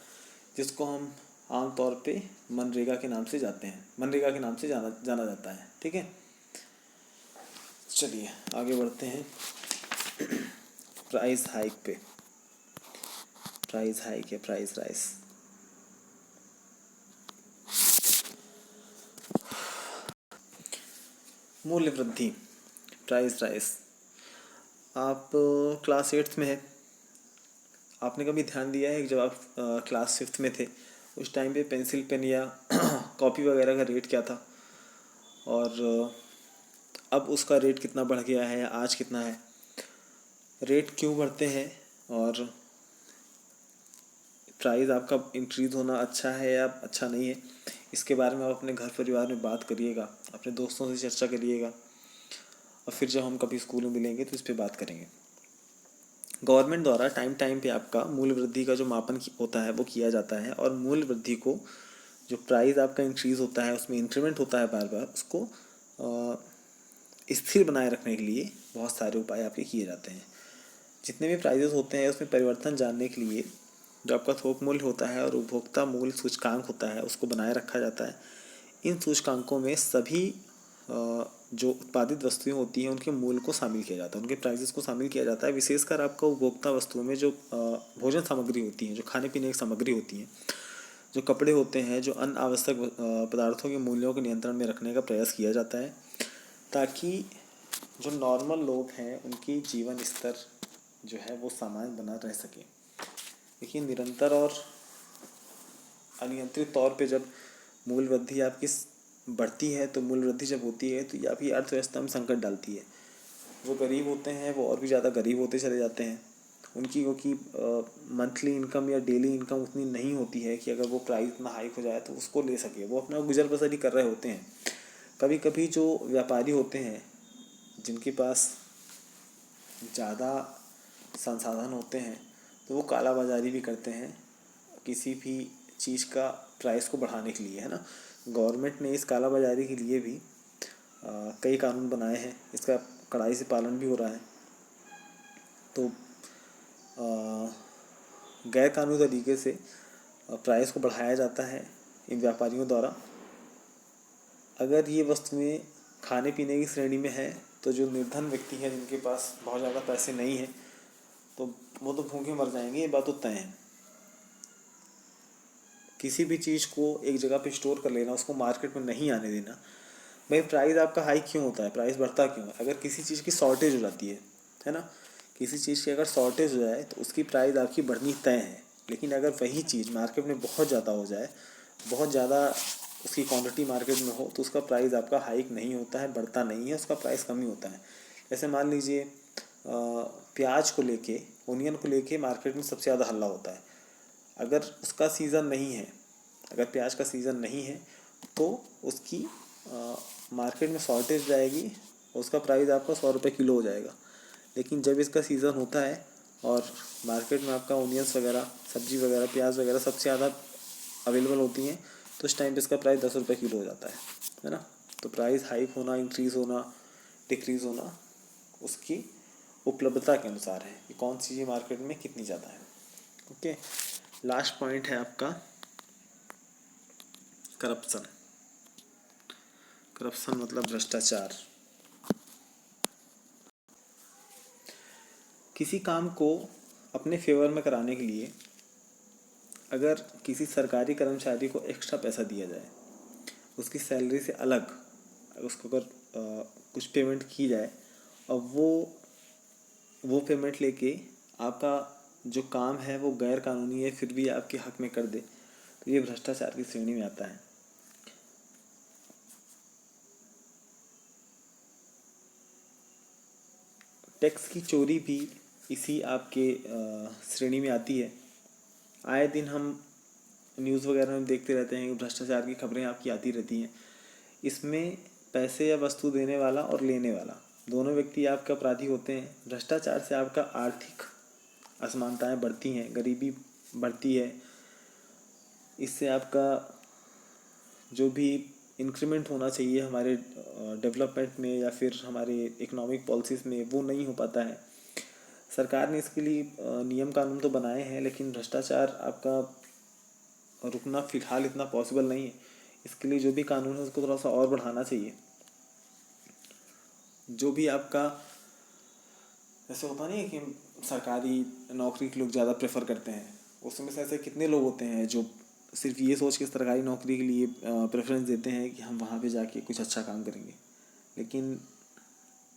B: जिसको हम आम तौर पे मनरेगा के नाम से जाना जाता है। ठीक है, चलिए आगे बढ़ते हैं। प्राइस हाइक पे, प्राइस हाइक है प्राइस राइस। मूल्य वृद्धि, प्राइस राइस। आप क्लास 8th में है, आपने कभी ध्यान दिया है कि जब आप क्लास 5th में थे उस टाइम पे पेंसिल पेन या कॉपी वगैरह का रेट क्या था, और अब उसका रेट कितना बढ़ गया है या आज कितना है। रेट क्यों बढ़ते हैं और प्राइस आपका इंक्रीज़ होना अच्छा है या अच्छा नहीं है, इसके बारे में आप अपने घर परिवार में बात करिएगा, अपने दोस्तों से चर्चा करिएगा, और फिर जब हम कभी स्कूल में मिलेंगे तो इस पर बात करेंगे। गवर्नमेंट द्वारा टाइम पे आपका मूल्य वृद्धि का जो मापन होता है वो किया जाता है, और मूल्य वृद्धि को, जो प्राइस आपका इंक्रीज़ होता है उसमें इंक्रीमेंट होता है बार बार, उसको स्थिर बनाए रखने के लिए बहुत सारे उपाय आपके किए जाते हैं। जितने भी प्राइजेस होते हैं उसमें परिवर्तन जानने के लिए जो आपका थोक मूल्य होता है और उपभोक्ता मूल्य सूचकांक होता है उसको बनाए रखा जाता है। इन सूचकांकों में सभी जो उत्पादित वस्तुएं होती हैं उनके मूल्य को शामिल किया जाता है, उनके प्राइजेस को शामिल किया जाता है। विशेषकर आपका उपभोक्ता वस्तुओं में जो भोजन सामग्री होती हैं, जो खाने पीने की सामग्री होती हैं, जो कपड़े होते हैं, जो अन्य आवश्यक पदार्थों के मूल्यों को नियंत्रण में रखने का प्रयास किया जाता है, ताकि जो नॉर्मल लोग हैं उनकी जीवन स्तर जो है वो सामान्य बना रह सके। देखिए, निरंतर और अनियंत्रित तौर पे जब मूल्य वृद्धि आपकी बढ़ती है, तो मूल्य वृद्धि जब होती है तो ये आपकी अर्थव्यवस्था में संकट डालती है। जो गरीब होते हैं वो और भी ज़्यादा गरीब होते चले जाते हैं। उनकी क्योंकि मंथली इनकम या डेली इनकम उतनी नहीं होती है कि अगर वो प्राइस इतना हाइक हो जाए तो उसको ले सके। वो अपना गुजर बसर ही कर रहे होते हैं। कभी कभी जो व्यापारी होते हैं, जिनके पास ज़्यादा संसाधन होते हैं, तो वो काला बाज़ारी भी करते हैं किसी भी चीज़ का प्राइस को बढ़ाने के लिए, है ना। गवर्नमेंट ने इस काला बाज़ारी के लिए भी कई कानून बनाए हैं। इसका कड़ाई से पालन भी हो रहा है। तो गैर कानूनी तरीके से प्राइस को बढ़ाया जाता है इन व्यापारियों द्वारा। अगर ये वस्तुएं खाने पीने की श्रेणी में है, तो जो निर्धन व्यक्ति है, जिनके पास बहुत ज़्यादा पैसे नहीं हैं, तो वो तो भूखे मर जाएंगे, ये बात तो तय है। किसी भी चीज़ को एक जगह पे स्टोर कर लेना, उसको मार्केट में नहीं आने देना। भाई, प्राइस आपका हाई क्यों होता है, प्राइस बढ़ता क्यों है? अगर किसी चीज़ की शॉर्टेज हो जाती है ना। किसी चीज़ की अगर शॉर्टेज हो जाए तो उसकी प्राइस आपकी बढ़नी तय है। लेकिन अगर वही चीज़ मार्केट में बहुत ज़्यादा हो जाए, बहुत ज़्यादा उसकी क्वांटिटी मार्केट में हो, तो उसका प्राइस आपका हाइक नहीं होता है, बढ़ता नहीं है, उसका प्राइस कम ही होता है। जैसे मान लीजिए प्याज को लेके, ओनियन को लेके मार्केट में सबसे ज़्यादा हल्ला होता है। अगर उसका सीज़न नहीं है, अगर प्याज का सीज़न नहीं है, तो उसकी मार्केट में शॉर्टेज जाएगी, उसका प्राइस आपका 100 रुपये किलो हो जाएगा। लेकिन जब इसका सीज़न होता है और मार्केट में आपका ओनियंस वगैरह, सब्जी वगैरह, प्याज वगैरह सबसे ज़्यादा अवेलेबल होती हैं, तो उस टाइम पे इसका प्राइस 10 रुपये किलो हो जाता है ना। तो प्राइस हाइक होना, इंक्रीज़ होना, डिक्रीज़ होना उसकी उपलब्धता के अनुसार है कि कौन सी चीज़ मार्केट में कितनी ज़्यादा है। ओके, लास्ट पॉइंट है आपका करप्शन। करप्शन मतलब भ्रष्टाचार। किसी काम को अपने फेवर में कराने के लिए अगर किसी सरकारी कर्मचारी को एक्स्ट्रा पैसा दिया जाए, उसकी सैलरी से अलग उसको अगर कुछ पेमेंट की जाए, और वो पेमेंट लेके आपका जो काम है वो गैर कानूनी है फिर भी आपके हक में कर दे, तो ये भ्रष्टाचार की श्रेणी में आता है। टैक्स की चोरी भी इसी आपके श्रेणी में आती है। आए दिन हम न्यूज़ वगैरह में देखते रहते हैं कि भ्रष्टाचार की खबरें आपकी आती रहती हैं। इसमें पैसे या वस्तु देने वाला और लेने वाला दोनों व्यक्ति आपके अपराधी होते हैं। भ्रष्टाचार से आपका आर्थिक असमानताएं बढ़ती हैं, गरीबी बढ़ती है। इससे आपका जो भी इंक्रीमेंट होना चाहिए हमारे डेवलपमेंट में या फिर हमारे इकोनॉमिक पॉलिसीज़ में, वो नहीं हो पाता है। सरकार ने इसके लिए नियम कानून तो बनाए हैं, लेकिन भ्रष्टाचार आपका रुकना फ़िलहाल इतना पॉसिबल नहीं है। इसके लिए जो भी कानून है उसको थोड़ा सा और बढ़ाना चाहिए। जो भी आपका ऐसे होता नहीं है कि सरकारी नौकरी के लोग ज़्यादा प्रेफर करते हैं, उसमें से ऐसे कितने लोग होते हैं जो सिर्फ ये सोच के सरकारी नौकरी के लिए प्रेफरेंस देते हैं कि हम वहाँ पे जाके कुछ अच्छा काम करेंगे। लेकिन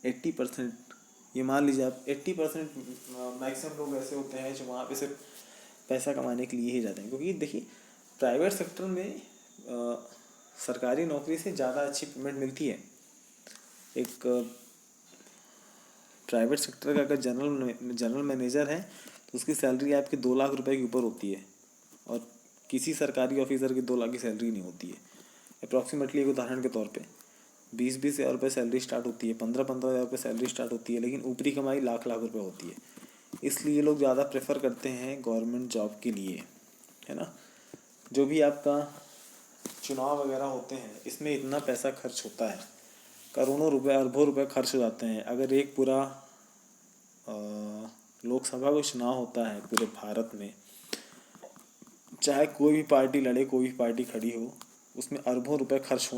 B: 80%, ये मान लीजिए आप 80% मैक्सिमम लोग ऐसे होते हैं जो वहाँ पे सिर्फ पैसा कमाने के लिए ही जाते हैं। क्योंकि देखिए, प्राइवेट सेक्टर में सरकारी नौकरी से ज़्यादा अच्छी पेमेंट मिलती है। एक प्राइवेट सेक्टर का अगर जनरल मैनेजर है तो उसकी सैलरी आपकी 2 लाख रुपए के ऊपर होती है, और किसी सरकारी ऑफिसर की 2 लाख की सैलरी नहीं होती है। अप्रॉक्सीमेटली एक उदाहरण के तौर पे 20-20 हज़ार रुपये सैलरी स्टार्ट होती है, 15-15 हज़ार रुपये सैलरी स्टार्ट होती है, लेकिन ऊपरी कमाई लाख लाख रुपए होती है। इसलिए लोग ज़्यादा प्रेफर करते हैं गवर्नमेंट जॉब के लिए, है ना। जो भी आपका चुनाव वगैरह होते हैं, इसमें इतना पैसा खर्च होता है, करोड़ों रुपए, अरबों रुपए खर्च हो जाते हैं। अगर एक पूरा लोकसभा का चुनाव होता है पूरे भारत में, चाहे कोई भी पार्टी लड़े, कोई भी पार्टी खड़ी हो, उसमें अरबों रुपए खर्च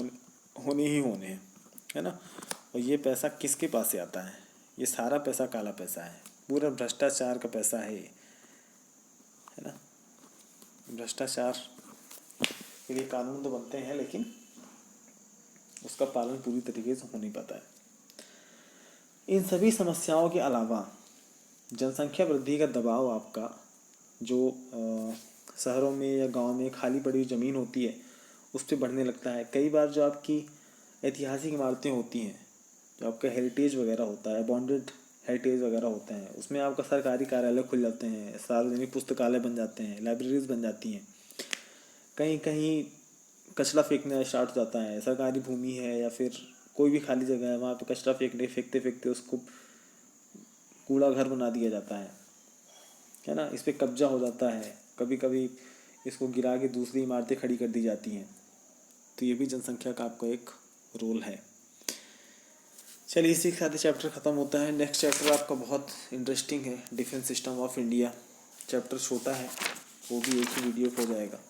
B: होने ही होने हैं, है ना। और ये पैसा किसके पास से आता है? ये सारा पैसा काला पैसा है, पूरा भ्रष्टाचार का पैसा है ना। भ्रष्टाचार के लिए कानून तो बनते हैं, लेकिन उसका पालन पूरी तरीके से हो नहीं पाता है। इन सभी समस्याओं के अलावा जनसंख्या वृद्धि का दबाव आपका जो शहरों में या गांव में खाली पड़ी हुई ज़मीन होती है उस पर बढ़ने लगता है। कई बार जो आपकी ऐतिहासिक इमारतें होती हैं, जो आपका हेरिटेज वगैरह होता है, बॉन्डेड हेरिटेज वगैरह होते हैं, उसमें आपका सरकारी कार्यालय खुल जाते हैं, सार्वजनिक पुस्तकालय बन जाते हैं, लाइब्रेरीज बन जाती हैं। कहीं कहीं कचरा फेंकना स्टार्ट हो जाता है। सरकारी भूमि है या फिर कोई भी खाली जगह है, वहाँ पे कचरा फेंकते फेंकते उसको कूड़ा घर बना दिया जाता है ना। इस पे कब्जा हो जाता है। कभी कभी इसको गिरा के दूसरी इमारतें खड़ी कर दी जाती हैं। तो ये भी जनसंख्या का आपका एक रोल है। चलिए, इसी के साथ चैप्टर ख़त्म होता है। नेक्स्ट चैप्टर आपका बहुत इंटरेस्टिंग है, defence system of India. Chapter छोटा है, वो भी एक ही वीडियो पे हो जाएगा।